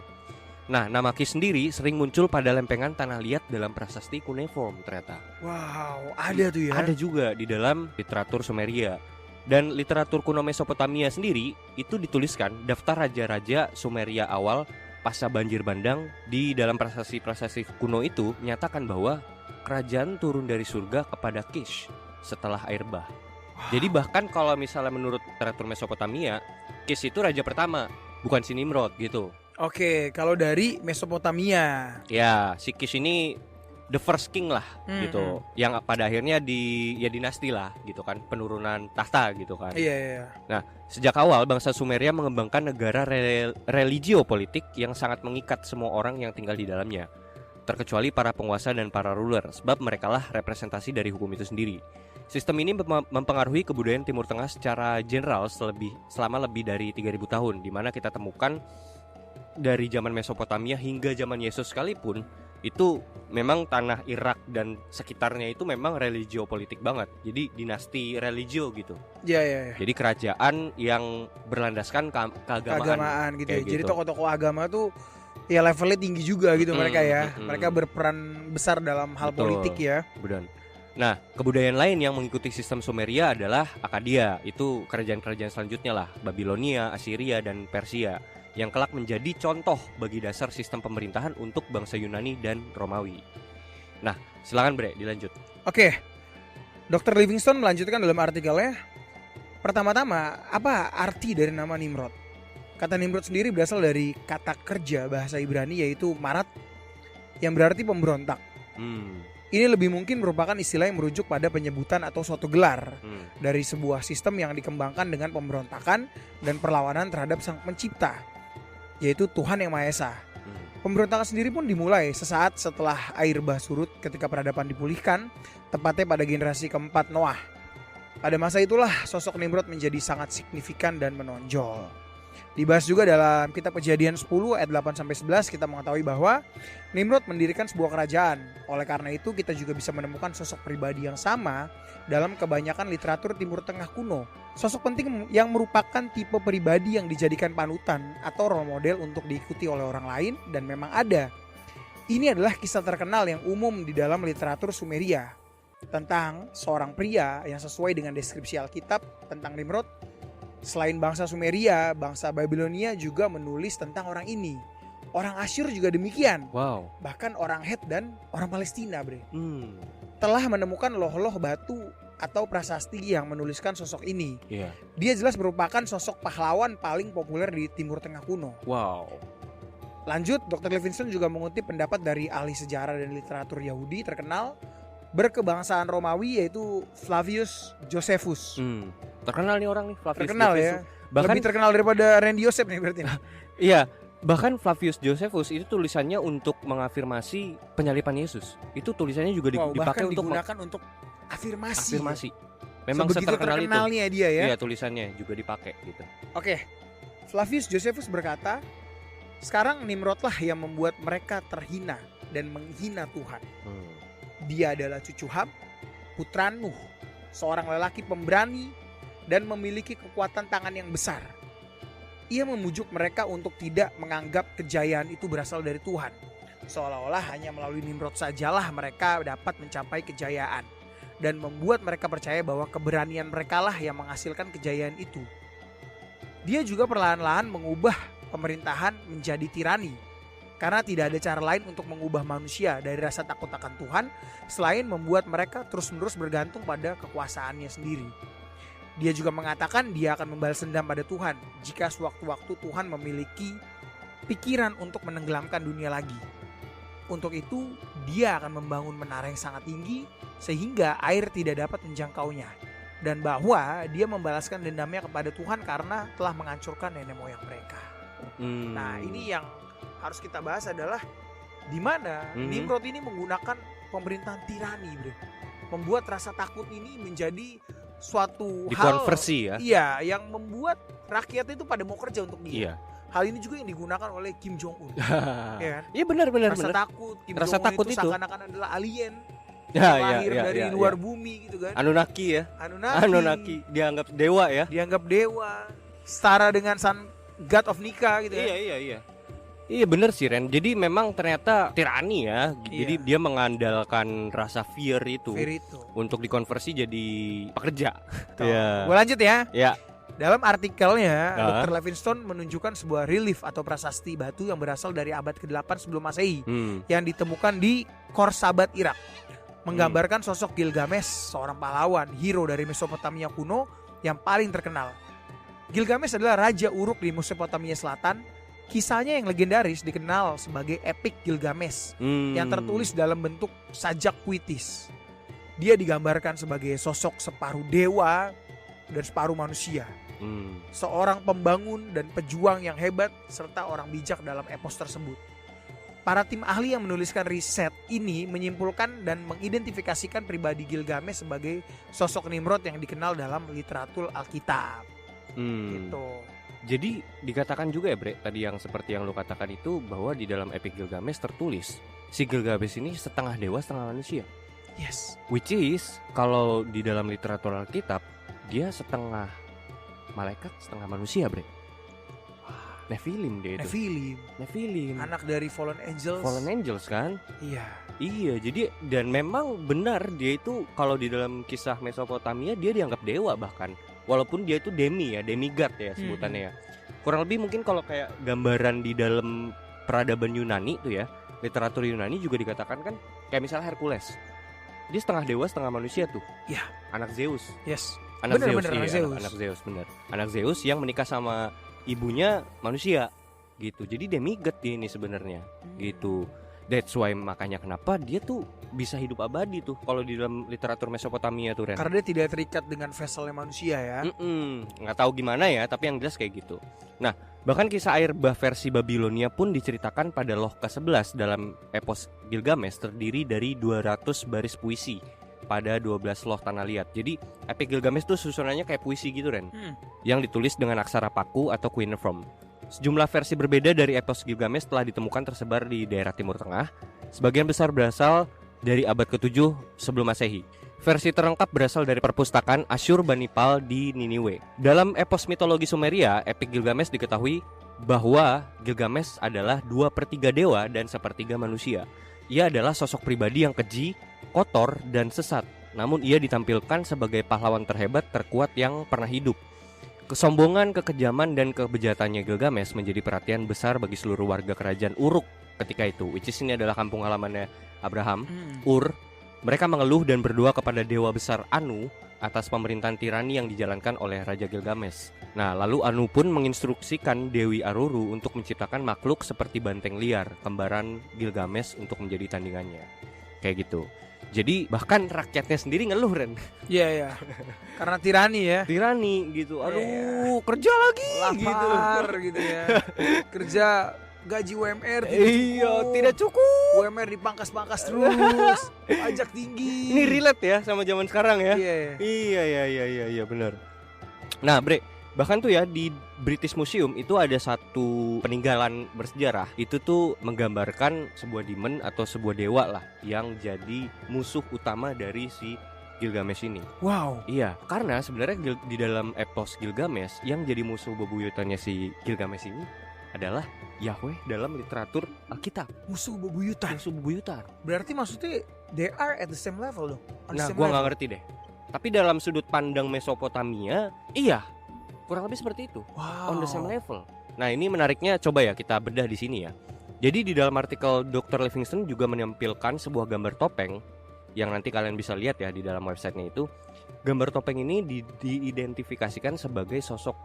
Nah, nama Kish sendiri sering muncul pada lempengan tanah liat dalam prasasti cuneiform ternyata. Wow, ada tuh ya. Ada juga di dalam literatur Sumeria. Dan literatur kuno Mesopotamia sendiri itu dituliskan daftar raja-raja Sumeria awal pasca banjir bandang. Di dalam prasasti-prasasti kuno itu menyatakan bahwa kerajaan turun dari surga kepada Kish setelah air bah. Jadi bahkan kalau misalnya menurut literatur Mesopotamia, Kish itu raja pertama, bukan si Nimrod gitu. Oke, kalau dari Mesopotamia, ya si Kish ini the first king lah gitu, yang pada akhirnya dinasti lah gitu kan, penurunan tahta gitu kan. Iya. Nah, sejak awal bangsa Sumeria mengembangkan negara religio politik yang sangat mengikat semua orang yang tinggal di dalamnya, terkecuali para penguasa dan para ruler, sebab merekalah representasi dari hukum itu sendiri. Sistem ini mempengaruhi kebudayaan Timur Tengah secara general selama lebih dari 3.000 tahun, di mana kita temukan dari zaman Mesopotamia hingga zaman Yesus sekalipun itu memang tanah Irak dan sekitarnya itu memang religio politik banget. Jadi dinasti religio gitu. Iya. Jadi kerajaan yang berlandaskan keagamaan gitu. Jadi tokoh-tokoh agama tuh ya levelnya tinggi juga gitu mereka ya. Mereka berperan besar dalam hal politik ya. Benar. Nah, kebudayaan lain yang mengikuti sistem Sumeria adalah Akkadia. Itu kerajaan-kerajaan selanjutnya lah, Babilonia, Assyria dan Persia, yang kelak menjadi contoh bagi dasar sistem pemerintahan untuk bangsa Yunani dan Romawi. Nah, silakan Bre, dilanjut. Oke, Dr. Livingstone melanjutkan dalam artikelnya. Pertama-tama, apa arti dari nama Nimrod? Kata Nimrod sendiri berasal dari kata kerja bahasa Ibrani yaitu marat, yang berarti pemberontak. Ini lebih mungkin merupakan istilah yang merujuk pada penyebutan atau suatu gelar dari sebuah sistem yang dikembangkan dengan pemberontakan dan perlawanan terhadap Sang Pencipta, yaitu Tuhan Yang Maha Esa. Pemberontakan sendiri pun dimulai sesaat setelah air bah surut ketika peradaban dipulihkan, tepatnya pada generasi keempat Noah. Pada masa itulah sosok Nimrod menjadi sangat signifikan dan menonjol. Dibahas juga dalam kitab Kejadian 10 ayat 8-11, kita mengetahui bahwa Nimrod mendirikan sebuah kerajaan. Oleh karena itu kita juga bisa menemukan sosok pribadi yang sama dalam kebanyakan literatur Timur Tengah kuno. Sosok penting yang merupakan tipe pribadi yang dijadikan panutan atau role model untuk diikuti oleh orang lain, dan memang ada. Ini adalah kisah terkenal yang umum di dalam literatur Sumeria tentang seorang pria yang sesuai dengan deskripsi Alkitab tentang Nimrod. Selain bangsa Sumeria, bangsa Babilonia juga menulis tentang orang ini. Orang Asyur juga demikian. Wow. Bahkan orang Het dan orang Palestina, bre, telah menemukan loh-loh batu atau prasasti yang menuliskan sosok ini. Dia jelas merupakan sosok pahlawan paling populer di Timur Tengah kuno. Wow. Lanjut, Dr. Levinson juga mengutip pendapat dari ahli sejarah dan literatur Yahudi terkenal berkebangsaan Romawi, yaitu Flavius Josephus. Terkenal nih orang nih, Flavius terkenal Josephus. Ya. Bahkan lebih terkenal daripada Randy Joseph nih berarti. Iya, bahkan Flavius Josephus itu tulisannya untuk mengafirmasi penyalipan Yesus. Itu tulisannya juga dipakai untuk digunakan untuk afirmasi. Memang seterkenal itu. Terkenalnya dia ya. Iya, tulisannya juga dipakai gitu. Oke. Flavius Josephus berkata, sekarang Nimrodlah yang membuat mereka terhina dan menghina Tuhan. Dia adalah cucu Ham, putra Nuh, seorang lelaki pemberani dan memiliki kekuatan tangan yang besar. Ia memujuk mereka untuk tidak menganggap kejayaan itu berasal dari Tuhan. Seolah-olah hanya melalui Nimrod sajalah mereka dapat mencapai kejayaan, dan membuat mereka percaya bahwa keberanian merekalah yang menghasilkan kejayaan itu. Dia juga perlahan-lahan mengubah pemerintahan menjadi tirani, karena tidak ada cara lain untuk mengubah manusia dari rasa takut akan Tuhan selain membuat mereka terus-menerus bergantung pada kekuasaannya sendiri. Dia juga mengatakan dia akan membalas dendam pada Tuhan jika sewaktu-waktu Tuhan memiliki pikiran untuk menenggelamkan dunia lagi. Untuk itu, dia akan membangun menara yang sangat tinggi sehingga air tidak dapat menjangkaunya. Dan bahwa dia membalaskan dendamnya kepada Tuhan karena telah menghancurkan nenek moyang mereka. Nah, ini yang harus kita bahas adalah di mana Nimrod ini menggunakan pemerintahan tirani, bro. Membuat rasa takut ini menjadi suatu dikonversi hal, ya, yang membuat rakyat itu pada mau kerja untuk dia. Hal ini juga yang digunakan oleh Kim Jong Un. Ya kan? Iya, benar. Rasa takut Kim Rasa Jong Un takut itu seakan-akan adalah alien. Lahir dari luar bumi gitu kan. Anunnaki ya. Anunnaki dianggap dewa ya. Dianggap dewa, setara dengan Sun God of Nika gitu kan. Iya. Iya bener sih Ren. Jadi memang ternyata tirani ya. Jadi dia mengandalkan rasa fear itu untuk dikonversi jadi pekerja. Gue lanjut ya. Ya. Dalam artikelnya, Dr. Levinson menunjukkan sebuah relief atau prasasti batu yang berasal dari abad ke-8 sebelum Masehi yang ditemukan di Khorsabat, Irak. Menggambarkan sosok Gilgamesh, seorang pahlawan, hero dari Mesopotamia kuno yang paling terkenal. Gilgamesh adalah Raja Uruk di Mesopotamia Selatan. Kisahnya yang legendaris dikenal sebagai Epik Gilgamesh yang tertulis dalam bentuk sajak puitis. Dia digambarkan sebagai sosok separuh dewa dan separuh manusia. Seorang pembangun dan pejuang yang hebat serta orang bijak dalam epos tersebut. Para tim ahli yang menuliskan riset ini menyimpulkan dan mengidentifikasikan pribadi Gilgamesh sebagai sosok Nimrod yang dikenal dalam literatur Alkitab. Gitu. Jadi dikatakan juga ya Bre, tadi yang seperti yang lo katakan itu, bahwa di dalam Epik Gilgamesh tertulis si Gilgamesh ini setengah dewa setengah manusia. Yes. Which is kalau di dalam literatur Alkitab dia setengah malaikat setengah manusia Bre. Nephilim dia itu. Nephilim. Anak dari fallen angels kan? Iya, jadi dan memang benar dia itu kalau di dalam kisah Mesopotamia dia dianggap dewa bahkan. Walaupun dia itu demigod ya sebutannya ya. Kurang lebih mungkin kalau kayak gambaran di dalam peradaban Yunani tuh ya, literatur Yunani juga dikatakan kan kayak misalnya Hercules. Dia setengah dewa setengah manusia tuh. Iya. Anak Zeus. Yes. Anak Zeus benar. Anak Zeus yang menikah sama ibunya manusia gitu. Jadi demigod dia ini sebenarnya gitu. That's why makanya kenapa dia tuh bisa hidup abadi tuh kalau di dalam literatur Mesopotamia tuh, Ren. Karena dia tidak terikat dengan veselnya manusia ya. Nggak tahu gimana ya, tapi yang jelas kayak gitu. Nah, bahkan kisah air bah versi Babilonia pun diceritakan pada loh ke-11 dalam epos Gilgamesh, terdiri dari 200 baris puisi pada 12 loh tanah liat. Jadi Epic Gilgamesh tuh susunannya kayak puisi gitu, Ren. Yang ditulis dengan aksara Paku atau cuneiform. Sejumlah versi berbeda dari epos Gilgamesh telah ditemukan tersebar di daerah Timur Tengah. Sebagian besar berasal dari abad ke-7 sebelum Masehi. Versi terlengkap berasal dari perpustakaan Ashurbanipal di Niniwe. Dalam epos mitologi Sumeria, Epic Gilgamesh diketahui bahwa Gilgamesh adalah 2/3 dewa dan 1/3 manusia. Ia adalah sosok pribadi yang keji, kotor, dan sesat. Namun ia ditampilkan sebagai pahlawan terhebat terkuat yang pernah hidup. Kesombongan, kekejaman, dan kebejatannya Gilgamesh menjadi perhatian besar bagi seluruh warga kerajaan Uruk ketika itu, which is ini adalah kampung halamannya Abraham, Ur. Mereka mengeluh dan berdoa kepada dewa besar Anu atas pemerintahan tirani yang dijalankan oleh Raja Gilgamesh. Nah, lalu Anu pun menginstruksikan Dewi Aruru untuk menciptakan makhluk seperti banteng liar, kembaran Gilgamesh untuk menjadi tandingannya. Kayak gitu. Jadi bahkan rakyatnya sendiri ngeluh, Ren. Iya. Karena tirani ya. Tirani gitu. Aduh, kerja lagi lapar gitu ya. Kerja gaji UMR tidak cukup. UMR dipangkas-pangkas terus. Pajak tinggi. Ini relate ya sama zaman sekarang ya. Iya benar. Nah, Bre, bahkan tuh ya di British Museum itu ada satu peninggalan bersejarah. Itu tuh menggambarkan sebuah demon atau sebuah dewa lah yang jadi musuh utama dari si Gilgamesh ini. Wow. Iya, karena sebenarnya di dalam epos Gilgamesh yang jadi musuh bebuyutannya si Gilgamesh ini adalah Yahweh dalam literatur Alkitab. Musuh bebuyutan. Berarti maksudnya they are at the same level dong. Nah, gua nggak ngerti deh. Tapi dalam sudut pandang Mesopotamia, iya, kurang lebih seperti itu. Wow. On the same level. Nah, ini menariknya, coba ya kita bedah di sini ya. Jadi di dalam artikel Dr. Livingstone juga menampilkan sebuah gambar topeng yang nanti kalian bisa lihat ya di dalam websitenya itu. Gambar topeng ini diidentifikasikan sebagai sosok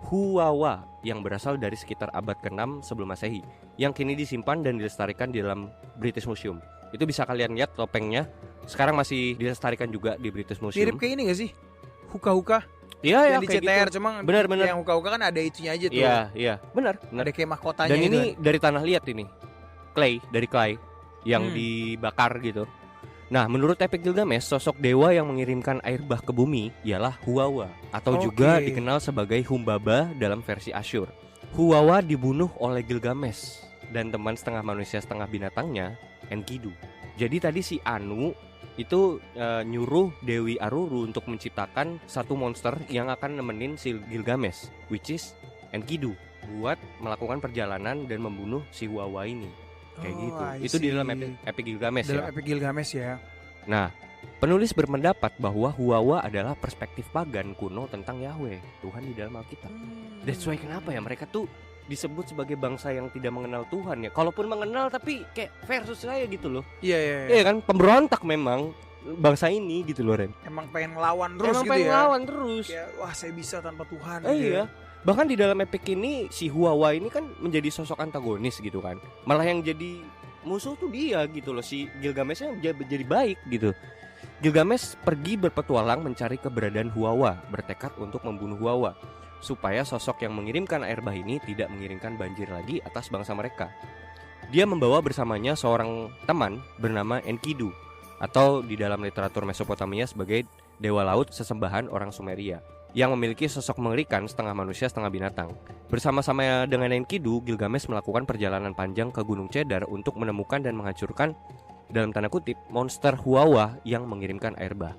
Huwawa yang berasal dari sekitar abad ke-6 sebelum Masehi, yang kini disimpan dan dilestarikan di dalam British Museum. Itu bisa kalian lihat topengnya. Sekarang masih dilestarikan juga di British Museum. Mirip kayak ini gak sih? Huka-huka. Iya, yang di CTR gitu. Cuma benar. Yang huka-huka kan ada itunya aja tuh. Iya, benar. Ada kayak mahkotanya. Dan ini kan dari tanah liat ini. Dari clay yang dibakar gitu. Nah, menurut Epic Gilgamesh, sosok dewa yang mengirimkan air bah ke bumi ialah Huwawa, atau juga dikenal sebagai Humbaba dalam versi Asyur. Huwawa dibunuh oleh Gilgamesh dan teman setengah manusia setengah binatangnya, Enkidu. Jadi tadi si Anu itu nyuruh Dewi Aruru untuk menciptakan satu monster yang akan nemenin si Gilgamesh, which is Enkidu, buat melakukan perjalanan dan membunuh si Huwawa ini. Kayak gitu. Itu di dalam Epic Gilgamesh ya. Epic Gilgamesh ya. Nah, penulis berpendapat bahwa Huwawa adalah perspektif pagan kuno tentang Yahweh, Tuhan di dalam Alkitab. That's why kenapa ya mereka tuh disebut sebagai bangsa yang tidak mengenal Tuhan ya. Kalaupun mengenal tapi kayak versus saya gitu loh. Iya. Iya kan, pemberontak memang bangsa ini gitu loh, Ren. Emang pengen ngelawan terus gitu ya. Pengen ngelawan terus. Kayak wah, saya bisa tanpa Tuhan iya. gitu ya. Bahkan di dalam Epic ini si Huwawa ini kan menjadi sosok antagonis gitu kan. Malah yang jadi musuh tuh dia gitu loh. Si Gilgameshnya jadi baik gitu. Gilgamesh pergi berpetualang mencari keberadaan Huwawa, bertekad untuk membunuh Huwawa supaya sosok yang mengirimkan air bah ini tidak mengirimkan banjir lagi atas bangsa mereka. Dia membawa bersamanya seorang teman bernama Enkidu, atau di dalam literatur Mesopotamia sebagai dewa laut sesembahan orang Sumeria, yang memiliki sosok mengerikan setengah manusia setengah binatang. Bersama-sama dengan Enkidu, Gilgamesh melakukan perjalanan panjang ke Gunung Cedar untuk menemukan dan menghancurkan, dalam tanda kutip, monster Huwawa yang mengirimkan air bah.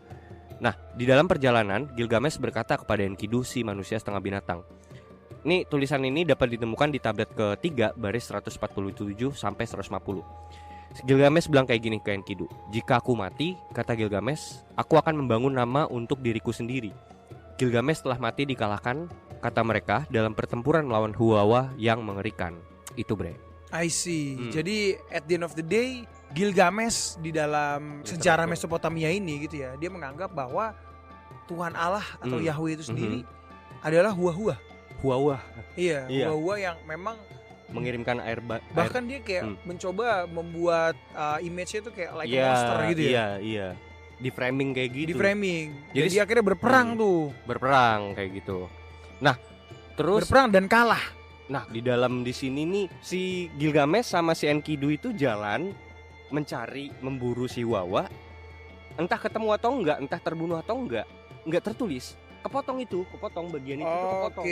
Nah, di dalam perjalanan, Gilgamesh berkata kepada Enkidu, si manusia setengah binatang. Ini tulisan ini dapat ditemukan di tablet ketiga baris 147 sampai 150. Gilgamesh bilang kayak gini ke Enkidu, "Jika aku mati," kata Gilgamesh, "aku akan membangun nama untuk diriku sendiri." Gilgamesh telah mati dikalahkan, kata mereka, dalam pertempuran melawan Huwawa yang mengerikan. Itu, Bre. I see. Jadi at the end of the day, Gilgamesh di dalam sejarah Mesopotamia ini gitu ya, dia menganggap bahwa Tuhan Allah atau Yahweh itu sendiri adalah Huwa-Huwa. Huawei. Iya, Iya. Huawei yang memang Mengirimkan bahkan dia kayak mencoba membuat image-nya tuh kayak like a Iya, monster gitu ya. Iya. Di framing kayak gitu. Di framing. Jadi Jadi akhirnya berperang tuh. Berperang kayak gitu. Nah, terus Berperang dan kalah. nah di dalam di sini nih si Gilgamesh sama si Enkidu itu jalan mencari memburu si Wawa. Entah ketemu atau enggak, entah terbunuh atau enggak tertulis. Kepotong bagian itu tuh kepotong.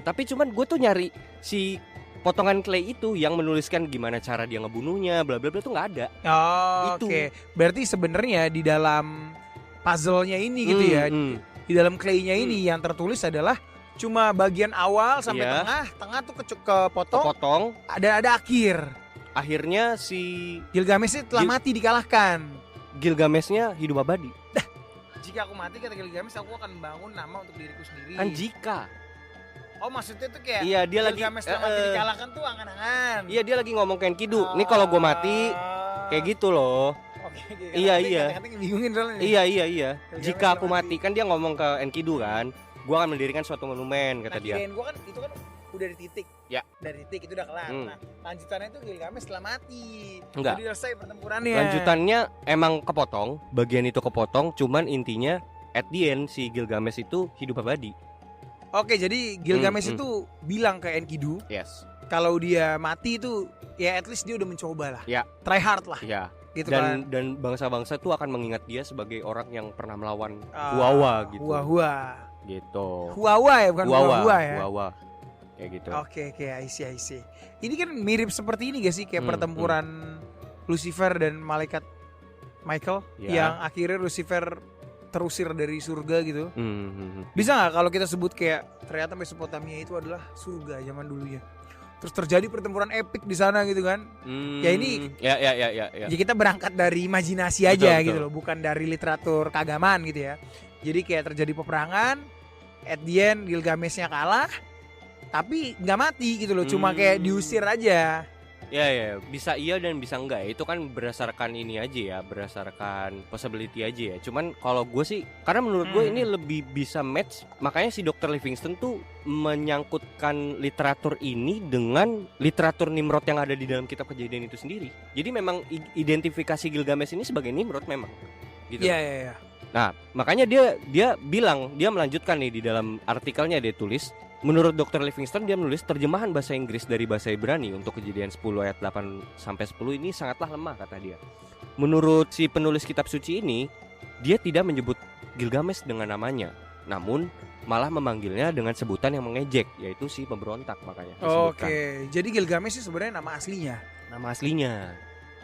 Tapi cuman gue tuh nyari si potongan clay itu yang menuliskan gimana cara dia ngebunuhnya, bla bla bla, tuh nggak ada. Itu. Oke. Berarti sebenarnya di dalam puzzle-nya ini gitu ya. Di dalam clay-nya ini yang tertulis adalah cuma bagian awal sampai tengah tuh kepotong. Ada akhir. Akhirnya si Gilgamesh telah mati dikalahkan. Gilgameshnya hidup abadi. Jika aku mati kata Gilgamesh, aku akan membangun nama untuk diriku sendiri. Kan jika. Oh maksudnya tuh kayak iya, dia Gilgamesh telah mati dikalahkan tuh angan-angan. Iya, dia lagi ngomong ke Enkidu. Nih kalau gue mati kayak gitu loh. Oke. Iya. Kadang-kadang bingungin soalnya. Iya. Jika aku mati, kan dia ngomong ke Enkidu kan. Gue akan mendirikan suatu monumen kata dia. Kirain gue kan itu kan udah di titik. Ya. Dari titik itu udah kelar. Nah, lanjutannya itu Gilgamesh telah mati. Enggak. Jadi selesai pertempurannya. Lanjutannya emang kepotong, bagian itu kepotong, cuman intinya at the end si Gilgamesh itu hidup abadi. Oke, jadi Gilgamesh itu bilang ke Enkidu, yes, kalau dia mati itu ya at least dia udah mencoba lah. Ya. Try hard lah. Ya. Gitu dan kan. Dan bangsa-bangsa tuh akan mengingat dia sebagai orang yang pernah melawan Huawei gitu. Gitu. Huawei bukan Huawei ya. Huawei. Kayak gitu. Oke, I see. Ini kan mirip seperti ini gak sih kayak pertempuran Lucifer dan malaikat Michael yang akhirnya Lucifer terusir dari surga gitu. Bisa nggak kalau kita sebut kayak ternyata Mesopotamia itu adalah surga zaman dulunya. Terus terjadi pertempuran epik di sana gitu kan. Ya ini ya. Ya kita berangkat dari imajinasi aja betul. Gitu loh, bukan dari literatur keagamaan gitu ya. Jadi kayak terjadi peperangan, at the end Gilgameshnya kalah, tapi nggak mati gitu loh, cuma kayak diusir aja. Ya, bisa iya dan bisa enggak. Itu kan berdasarkan ini aja ya, berdasarkan possibility aja ya. Cuman kalau gue sih, karena menurut gue ini lebih bisa match. Makanya si Dr. Livingstone tuh menyangkutkan literatur ini dengan literatur Nimrod yang ada di dalam kitab Kejadian itu sendiri. Jadi memang identifikasi Gilgamesh ini sebagai Nimrod memang. Gitu. Iya. Nah, makanya dia bilang, dia melanjutkan nih di dalam artikelnya dia tulis. Menurut Dr. Livingstone, dia menulis terjemahan bahasa Inggris dari bahasa Ibrani untuk Kejadian 10 ayat 8 sampai 10 ini sangatlah lemah kata dia. Menurut si penulis kitab suci ini, dia tidak menyebut Gilgamesh dengan namanya, namun malah memanggilnya dengan sebutan yang mengejek, yaitu si pemberontak makanya disebutkan. Oke, jadi Gilgamesh itu sebenarnya nama aslinya. Nama aslinya.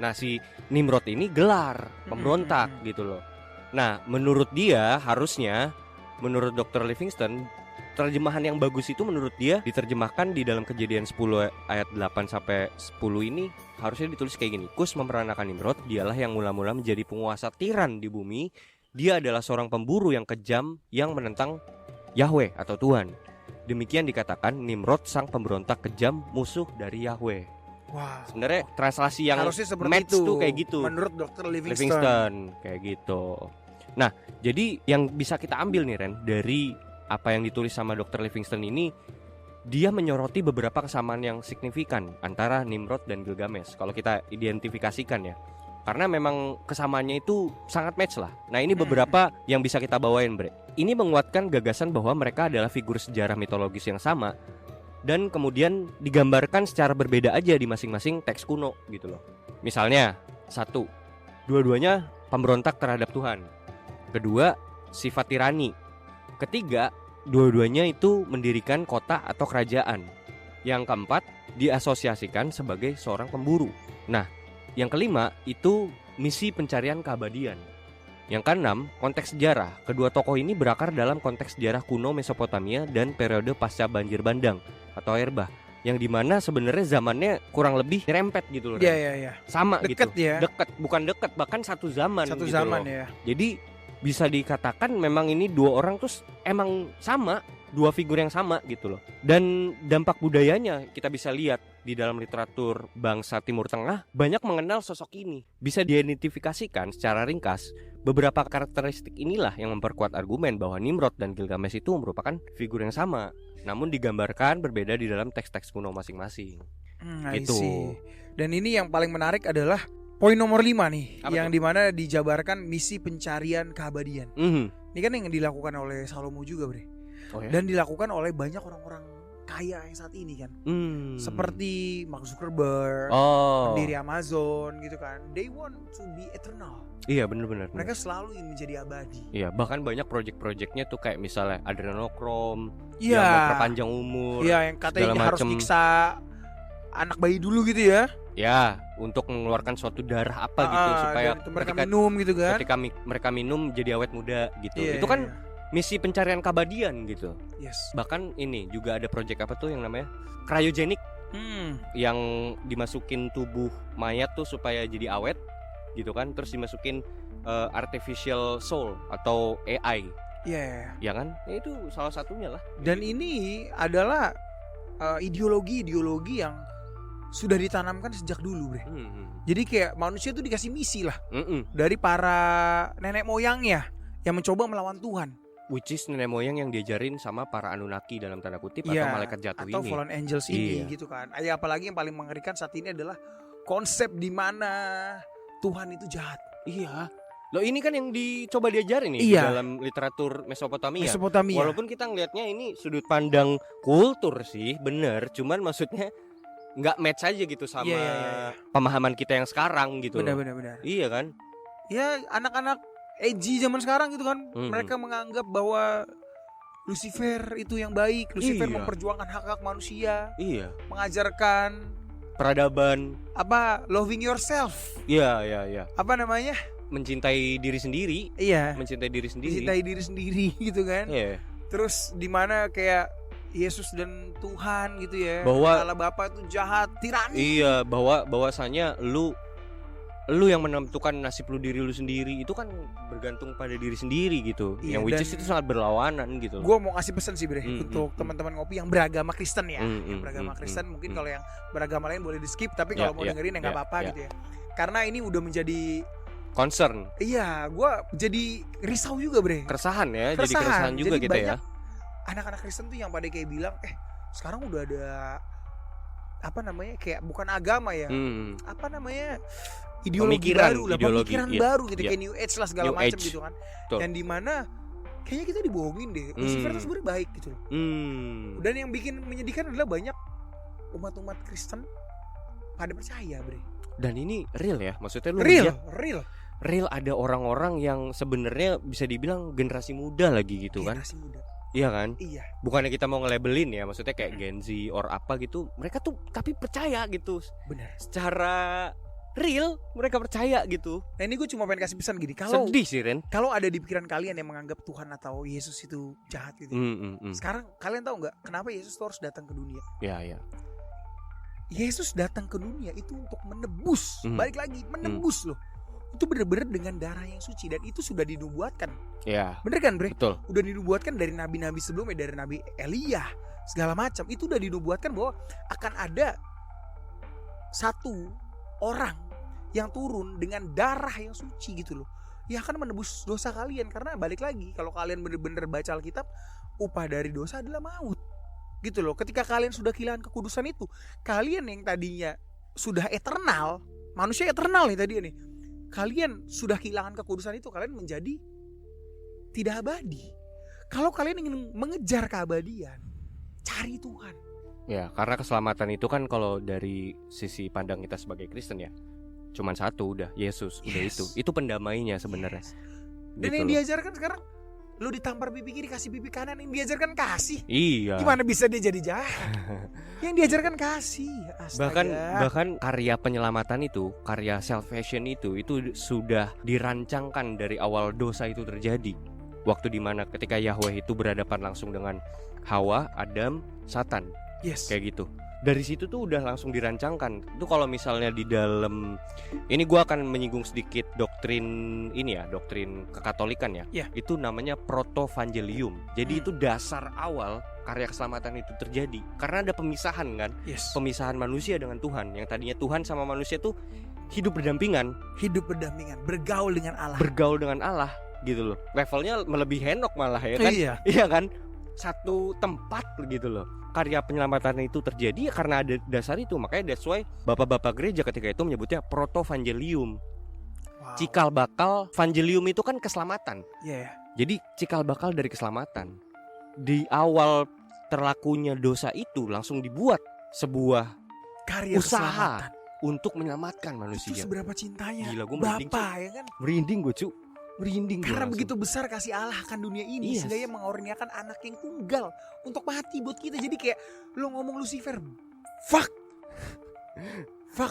Nah, si Nimrod ini gelar pemberontak gitu loh. Nah, menurut dia harusnya, menurut Dr. Livingstone, terjemahan yang bagus itu menurut dia diterjemahkan di dalam Kejadian 10 ayat 8 sampai 10 ini harusnya ditulis kayak gini. Kus memeranakan Nimrod, dialah yang mula-mula menjadi penguasa tiran di bumi. Dia adalah seorang pemburu yang kejam yang menentang Yahweh atau Tuhan. Demikian dikatakan Nimrod sang pemberontak kejam, musuh dari Yahweh. Wah, sebenarnya translasi yang match itu, tuh kayak gitu. Menurut Dr. Livingstone kayak gitu. Nah, jadi yang bisa kita ambil nih Ren dari apa yang ditulis sama Dr. Livingstone ini, dia menyoroti beberapa kesamaan yang signifikan antara Nimrod dan Gilgamesh kalau kita identifikasikan ya. Karena memang kesamaannya itu sangat match lah. Nah, ini beberapa yang bisa kita bawain, Bre. Ini menguatkan gagasan bahwa mereka adalah figur sejarah mitologis yang sama dan kemudian digambarkan secara berbeda aja di masing-masing teks kuno gitu loh. Misalnya, 1, dua-duanya pemberontak terhadap Tuhan. Kedua, sifat tirani. Ketiga, dua-duanya itu mendirikan kota atau kerajaan. Yang keempat, diasosiasikan sebagai seorang pemburu. Nah, yang kelima itu misi pencarian keabadian. Yang keenam, konteks sejarah. Kedua tokoh ini berakar dalam konteks sejarah kuno Mesopotamia dan periode pasca banjir bandang atau air bah, yang dimana sebenarnya zamannya kurang lebih nyerempet gitu loh. Iya. Sama deket gitu. Ya. Deket, bukan deket, bahkan satu zaman. Satu gitu zaman loh. ya. Jadi bisa dikatakan memang ini dua orang terus emang sama, dua figur yang sama gitu loh. Dan dampak budayanya kita bisa lihat di dalam literatur bangsa Timur Tengah banyak mengenal sosok ini. Bisa diidentifikasikan secara ringkas. Beberapa karakteristik inilah yang memperkuat argumen bahwa Nimrod dan Gilgamesh itu merupakan figur yang sama. namun digambarkan berbeda di dalam teks-teks kuno masing-masing. Gitu. Dan ini yang paling menarik adalah poin nomor 5 nih. Apa yang tuh? dimana dijabarkan misi pencarian keabadian. Ini kan yang dilakukan oleh Salomo juga, Bre. Oh, ya? Dan dilakukan oleh banyak orang-orang kaya yang saat ini kan. Seperti Mark Zuckerberg, pendiri Amazon gitu kan. They want to be eternal. Iya, benar-benar. Mereka selalu ingin menjadi abadi. Iya, bahkan banyak project-projectnya tuh kayak misalnya adrenochrome, Iya. yang memperpanjang umur. Iya, yang katanya harus nyiksa anak bayi dulu gitu ya. Ya, untuk mengeluarkan suatu darah apa gitu supaya mereka minum gitu kan. Ketika mereka minum jadi awet muda gitu. Iya, Itu kan misi pencarian keabadian gitu. Yes. Bahkan ini juga ada project apa tuh yang namanya cryogenic, yang dimasukin tubuh mayat tuh supaya jadi awet gitu kan, terus dimasukin artificial soul atau AI. Iya. Ya kan? Ya, itu salah satunya lah. Dan ini adalah ideologi yang sudah ditanamkan sejak dulu, Bre. Jadi kayak manusia tuh dikasih misi lah dari para nenek moyangnya yang mencoba melawan Tuhan. Which is nenek moyang yang diajarin sama para Anunnaki dalam tanda kutip atau malaikat jatuh atau ini. fallen angels ini gitu kan. Apalagi yang paling mengerikan saat ini adalah konsep di mana Tuhan itu jahat. Iya. Loh, ini kan yang dicoba diajarin nih dalam literatur Mesopotamia. Walaupun kita ngelihatnya ini sudut pandang kultur sih, bener. Cuman maksudnya nggak match aja gitu sama pemahaman kita yang sekarang gitu. Benar. Iya kan? Ya anak-anak edgy zaman sekarang gitu kan. Mereka menganggap bahwa Lucifer itu yang baik. Lucifer memperjuangkan hak-hak manusia. Iya. Mengajarkan peradaban. Loving yourself. Iya. Apa namanya? Mencintai diri sendiri. Iya. Mencintai diri sendiri gitu kan. Iya. Terus di mana kayak Yesus dan Tuhan gitu ya. Bahwa Allah Bapa itu jahat, tirani. Iya, bahwasanya lu yang menentukan nasib lu diri lu sendiri, itu kan bergantung pada diri sendiri gitu. Iya, yang which is itu sangat berlawanan gitu. Gue mau kasih pesan sih, Bre, untuk teman-teman ngopi yang beragama Kristen ya. Yang beragama Kristen mungkin kalau yang beragama lain boleh di skip, tapi kalau mau dengerin ya nggak apa-apa gitu ya. Karena ini udah menjadi concern. Iya, gue jadi risau juga, Bre. Keresahan ya, jadi keresahan juga jadi kita ya. Anak-anak Kristen tuh yang pada kayak bilang, sekarang udah ada apa namanya, kayak bukan agama ya, apa namanya, ideologi baru lah, pemikiran baru gitu, kayak New Age lah segala macam gitu kan. Yang dimana kayaknya kita dibohongin deh. Lucifer tuh sebenarnya baik gitu loh. Dan yang bikin menyedihkan adalah banyak umat-umat Kristen pada percaya, Bre. Dan ini real ya, maksudnya lu real ada orang-orang yang sebenarnya bisa dibilang generasi muda lagi gitu kan. Generasi muda. Iya kan? Iya. Bukannya kita mau nge-labelin ya, maksudnya kayak Gen Z or apa gitu. Mereka tuh tapi percaya gitu. Benar. Secara real mereka percaya gitu. Nah, ini gue cuma pengen kasih pesan gini. Kalau sedih sih, Ren. Kalau ada di pikiran kalian yang menganggap Tuhan atau Yesus itu jahat gitu. Sekarang kalian tahu nggak kenapa Yesus tuh harus datang ke dunia? Iya. Yesus datang ke dunia itu untuk menebus. Balik lagi, menebus loh. Itu benar-benar dengan darah yang suci. Dan itu sudah dinubuatkan. Iya. Bener kan, Bre? Betul. Udah dinubuatkan dari nabi-nabi sebelumnya, dari Nabi Elia, segala macam. Itu udah dinubuatkan bahwa akan ada satu orang yang turun dengan darah yang suci gitu loh, yang akan menebus dosa kalian. Karena balik lagi, kalau kalian benar-benar baca Alkitab, upah dari dosa adalah maut gitu loh. Ketika kalian sudah kehilangan kekudusan itu, kalian yang tadinya sudah eternal, manusia eternal nih tadi nih, kalian sudah kehilangan kekudusan itu, kalian menjadi tidak abadi. Kalau kalian ingin mengejar keabadian, cari Tuhan. Ya, karena keselamatan itu kan kalau dari sisi pandang kita sebagai Kristen ya, cuman satu, udah Yesus, udah itu pendamainya sebenarnya. Dan yang diajarkan sekarang, lu ditampar pipi kiri kasih pipi kanan, yang diajarkan kasih. Iya. Gimana bisa dia jadi jahat? Yang diajarkan kasih. Astaga. Bahkan karya penyelamatan itu, karya salvation itu sudah dirancangkan dari awal dosa itu terjadi. Waktu dimana ketika Yahweh itu berhadapan langsung dengan Hawa, Adam, Satan. Yes. Kayak gitu. Dari situ tuh udah langsung dirancangkan. Itu kalau misalnya di dalam ini gue akan menyinggung sedikit doktrin ini ya, doktrin kekatolikan ya. Itu namanya protovangelium. Jadi itu dasar awal karya keselamatan itu terjadi. Karena ada pemisahan kan. Pemisahan manusia dengan Tuhan. Yang tadinya Tuhan sama manusia tuh hidup berdampingan, bergaul dengan Allah gitu loh. Levelnya melebihi Henok malah ya kan. Iya kan? satu tempat gitu loh. Karya penyelamatan itu terjadi ya karena ada dasar itu. Makanya that's why bapak-bapak gereja ketika itu menyebutnya protovangelium. Cikal bakal vangelium itu kan keselamatan. Yeah. Jadi cikal bakal dari keselamatan. Di awal terlakunya dosa itu langsung dibuat sebuah karya usaha keselamatan untuk menyelamatkan manusia. Itu seberapa cintanya Gila, gue merinding, Bapak ya kan. Merinding gue cu. Merinding Karena gua begitu besar kasih Allah akan dunia ini, Yes. sehingga ia mengorniakan anak yang tunggal untuk mati buat kita. Jadi kayak lo ngomong Lucifer, fuck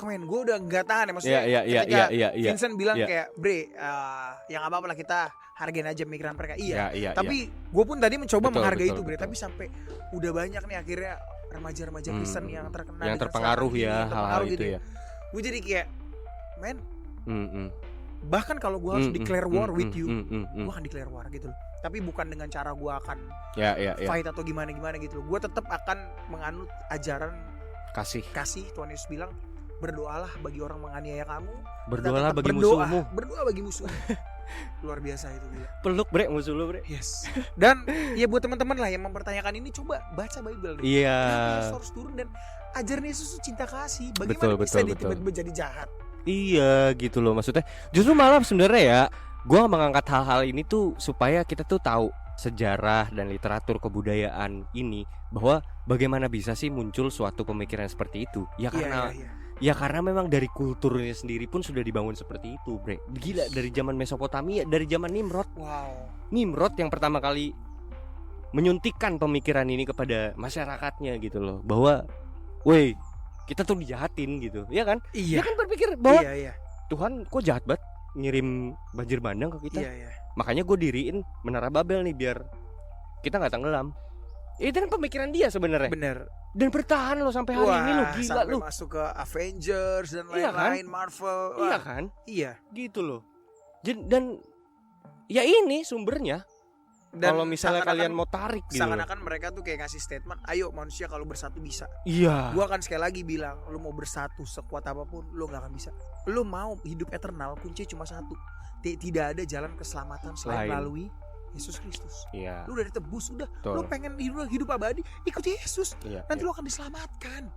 man, gue udah nggak tahan ya. Maksudnya ketika Vincent bilang kayak Bre, yang apa-apa lah, kita hargain aja pemikiran mereka. Tapi gue pun tadi mencoba menghargai itu Bre. Tapi sampai udah banyak nih akhirnya remaja-remaja Kristen yang terkena, yang terpengaruh ya hal-hal itu ya. Gue jadi kayak men, bahkan kalau gue harus declare war with you, gue akan declare war gitu loh. Tapi bukan dengan cara gue akan fight atau gimana gitu loh. Gue tetap akan menganut ajaran kasih. Tuhan Yesus bilang, berdoalah bagi orang menganiaya kamu, berdoalah bagi musuhmu. Berdoa bagi musuhmu. Luar biasa itu gila. Peluk Bre musuh lu Bre. Yes. Dan ya buat teman-teman lah yang mempertanyakan ini, coba baca Bible deh. Iya. Yesus harus turun dan ajaran Yesus itu cinta kasih. Bagaimana bisa dia tiba-tiba jadi jahat? Iya gitu loh, maksudnya justru malah sebenarnya ya gue mengangkat hal-hal ini tuh supaya kita tuh tahu sejarah dan literatur kebudayaan ini, bahwa bagaimana bisa sih muncul suatu pemikiran seperti itu. Ya karena ya karena memang dari kulturnya sendiri pun sudah dibangun seperti itu Bre. Gila, dari zaman Mesopotamia, dari zaman Nimrod. Nimrod yang pertama kali menyuntikkan pemikiran ini kepada masyarakatnya gitu loh, bahwa woi, kita tuh dijahatin gitu, ya kan? Dia kan berpikir bahwa Tuhan kok jahat banget ngirim banjir bandang ke kita. Makanya gue diriin menara Babel nih biar kita nggak tenggelam. Itu kan pemikiran dia sebenarnya. Bener. Dan bertahan lo sampai hari ini lo, gila sampai lo. masuk ke Avengers dan lain-lain, kan? Marvel. Iya kan? Iya. Gitu loh. Dan ya ini sumbernya. Kalau misalnya kalian mau tarik gitu, seakan-akan mereka tuh kayak ngasih statement, ayo manusia kalau bersatu bisa. Iya. Gua akan sekali lagi bilang, lu mau bersatu sekuat apapun, lu nggak akan bisa. Lu mau hidup eternal, kunci cuma satu. Tidak ada jalan keselamatan selain melalui Yesus Kristus. Iya. Lu udah ditebus, udah. Betul. Lu pengen hidup abadi, ikuti Yesus. Iya, nanti lu akan diselamatkan.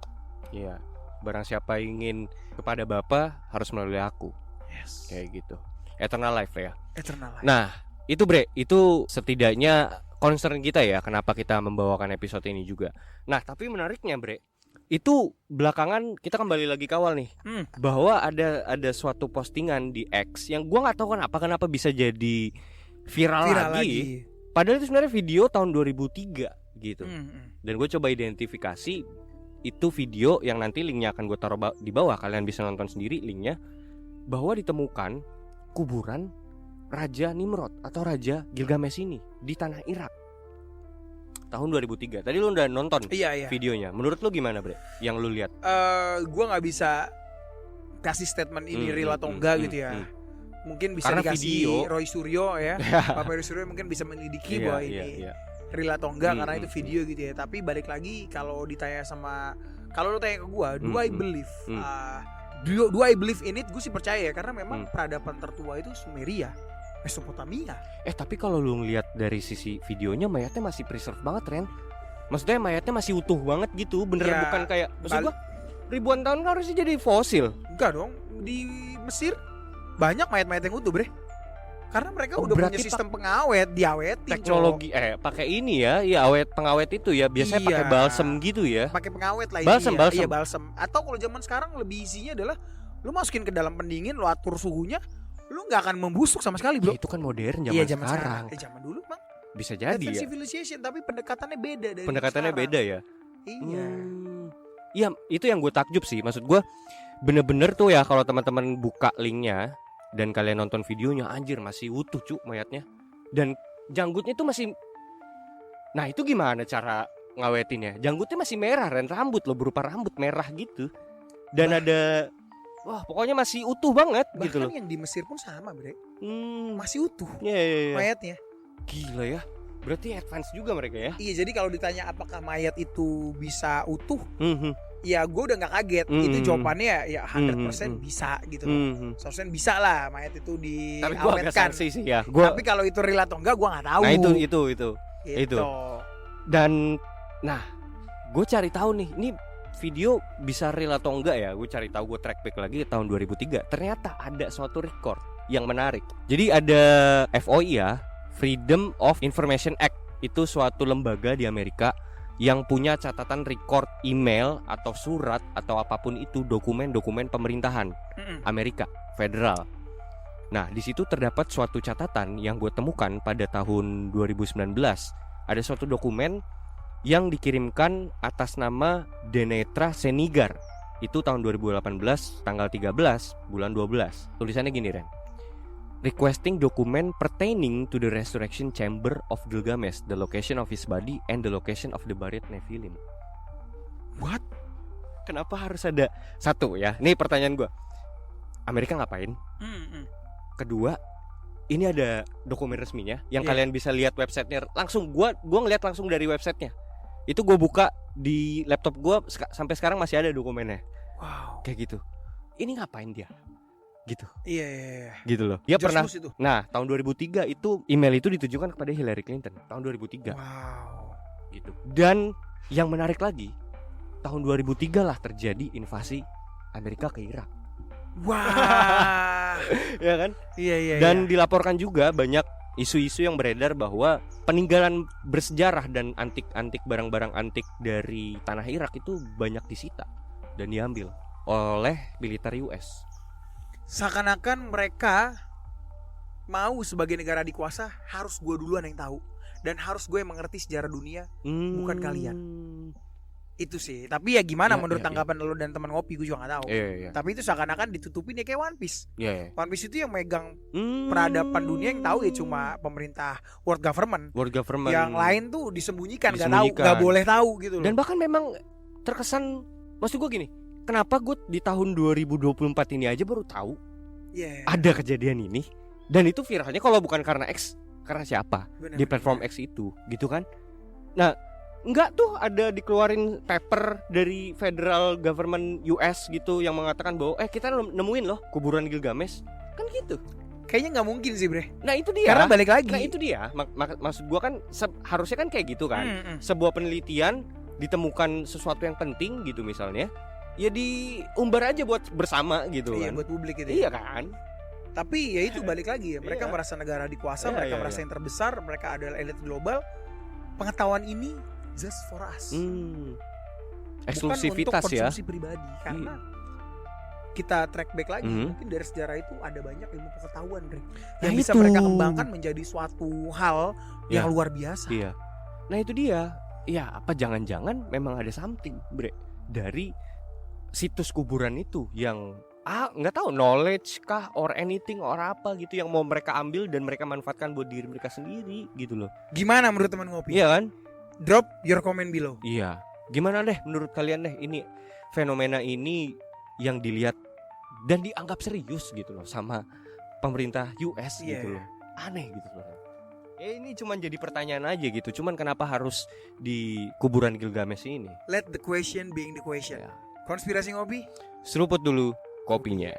Iya. Barang siapa ingin kepada Bapa harus melalui aku. Yes. Kayak gitu. Eternal life ya. Eternal life. Nah, itu Bre, itu setidaknya concern kita ya, kenapa kita membawakan episode ini juga. Nah, tapi menariknya Bre, itu belakangan kita kembali lagi ke awal nih, bahwa ada suatu postingan di X yang gua nggak tahu kenapa bisa jadi viral lagi. Padahal itu sebenarnya video tahun 2003 gitu. Dan gue coba identifikasi, itu video yang nanti linknya akan gue taruh di bawah, kalian bisa nonton sendiri linknya, bahwa ditemukan kuburan Raja Nimrod atau Raja Gilgamesh ini di tanah Irak tahun 2003. Tadi lu udah nonton videonya. Menurut lu gimana Bre yang lu lihat? Gua nggak bisa kasih statement ini real atau enggak gitu ya. Mungkin bisa karena dikasih video Roy Suryo ya. Bapak Roy Suryo mungkin bisa menyelidiki bahwa ini real atau enggak karena itu video gitu ya. Tapi balik lagi, kalau ditanya sama, kalau lu tanya ke gua, do I believe do I believe in it? Gue sih percaya ya, karena memang peradaban tertua itu Sumeria, Mesopotamia. Tapi kalau lu ngeliat dari sisi videonya, mayatnya masih preserve banget Ren. Maksudnya mayatnya masih utuh banget gitu. Beneran bukan kayak, maksud gua ribuan tahun kan harusnya jadi fosil. Enggak dong. Di Mesir banyak mayat-mayat yang utuh Bre. Karena mereka udah punya sistem pengawet, diawetin. Teknologi pakai ini ya, pengawet itu ya, biasanya pakai balsem gitu ya. Pakai pengawet lah balsem. Iya, balsem. Atau kalau zaman sekarang lebih isinya adalah lu masukin ke dalam pendingin, lu atur suhunya, lu nggak akan membusuk sama sekali, Bro. Itu kan modern zaman sekarang. Zaman dulu, Bang. Bisa jadi ya. Civilization, tapi pendekatannya beda dari pendekatannya sekarang. Beda ya. Iya. Iya, itu yang gue takjub sih. Maksud gue bener-bener tuh ya, kalau teman-teman buka linknya dan kalian nonton videonya, anjir masih utuh mayatnya. Dan janggutnya tuh masih. Nah, itu gimana cara ngawetinnya? Janggutnya masih merah, dan rambut lo berupa rambut merah gitu. Dan ada pokoknya masih utuh banget gitu loh. Bahkan yang di Mesir pun sama, Bre. Masih utuh. Yeah. Mayatnya. Gila ya. Berarti advance juga mereka ya. Iya, jadi kalau ditanya apakah mayat itu bisa utuh? Ya gue udah gak kaget. Itu jawabannya ya 100% bisa gitu loh. 100% bisa lah mayat itu diawetkan. Tapi gue agak sensi sih ya. Tapi kalau itu real atau enggak gue gak tahu. Nah itu. Dan nah, gue cari tahu nih, ini video bisa real atau enggak ya? Gue cari tahu, gue track back lagi ke tahun 2003. Ternyata ada suatu record yang menarik. Jadi ada FOI ya, Freedom of Information Act. Itu suatu lembaga di Amerika yang punya catatan record email atau surat atau apapun itu, dokumen-dokumen pemerintahan Amerika federal. Nah, di situ terdapat suatu catatan yang gue temukan pada tahun 2019. Ada suatu dokumen yang dikirimkan atas nama Denetra Senigar. Itu tahun 2018, tanggal 13 bulan 12. Tulisannya gini, Ren. Requesting document pertaining to the resurrection chamber of Gilgamesh, the location of his body and the location of the buried Nephilim. What? Kenapa harus ada satu ya? Nih pertanyaan gue. Amerika ngapain? Kedua, ini ada dokumen resminya yang kalian bisa lihat websitenya. Langsung gua ngeliat langsung dari websitenya. Itu gue buka di laptop gue sampai sekarang masih ada dokumennya. Wow. Kayak gitu. Ini ngapain dia? Gitu. Iya. Gitu loh. Dia pernah. Itu. Nah, tahun 2003 itu email itu ditujukan kepada Hillary Clinton. Tahun 2003. Wow. Gitu. Dan yang menarik lagi, tahun 2003 lah terjadi invasi Amerika ke Irak. Wah. Ya kan? Iya. Dan dilaporkan juga banyak isu-isu yang beredar bahwa peninggalan bersejarah dan antik-antik, barang-barang antik dari tanah Irak itu banyak disita dan diambil oleh militer US. Seakan-akan mereka mau sebagai negara dikuasa harus gue duluan yang tahu dan harus gue yang mengerti sejarah dunia, bukan kalian. Itu sih. Tapi ya gimana menurut tanggapan lo dan teman ngopi, gue juga gak tahu. Tapi itu seakan-akan ditutupin ya kayak One Piece. One Piece itu yang megang peradaban dunia yang tahu ya cuma pemerintah world government. Yang lain tuh disembunyikan. Gak tahu, gak boleh tahu gitu loh. Dan bahkan memang terkesan, maksud gue gini, kenapa gue di tahun 2024 ini aja baru tahu ada kejadian ini. Dan itu viralnya kalau bukan karena X, karena siapa? Di platform X itu, gitu kan. Nah, enggak tuh ada dikeluarin paper dari federal government US gitu yang mengatakan bahwa kita nemuin loh kuburan Gilgamesh. Kan gitu. Kayaknya nggak mungkin sih, Bre. Nah itu dia. Karena balik lagi. Nah itu dia. Maksud gua kan harusnya kan kayak gitu kan. Sebuah penelitian ditemukan sesuatu yang penting gitu misalnya, ya diumbar aja buat bersama gitu kan. Iya, buat publik gitu. Iya kan. Tapi ya itu balik lagi ya. Mereka merasa negara dikuasa, mereka merasa yang terbesar, mereka adalah elit global. Pengetahuan ini just for us. Eksklusivitas bukan untuk ya. konsumsi pribadi. Karena kita track back lagi, mungkin dari sejarah itu ada banyak ilmu pengetahuan, Bre, yang bisa mereka kembangkan menjadi suatu hal yang luar biasa. Iya. Nah itu dia. Ya apa jangan-jangan memang ada something, Bre, dari situs kuburan itu yang nggak tahu knowledge kah or anything or apa gitu yang mau mereka ambil dan mereka manfaatkan buat diri mereka sendiri gitu loh. Gimana menurut teman ngopi? Iya kan? Drop your comment below. Iya. Gimana deh menurut kalian deh ini fenomena ini yang dilihat dan dianggap serius gitu loh sama pemerintah US gitu loh. Aneh gitu loh. Ini cuma jadi pertanyaan aja gitu. Cuman kenapa harus di kuburan Gilgamesh ini? Let the question being the question. Konspirasi ngopi. Seruput dulu kopinya.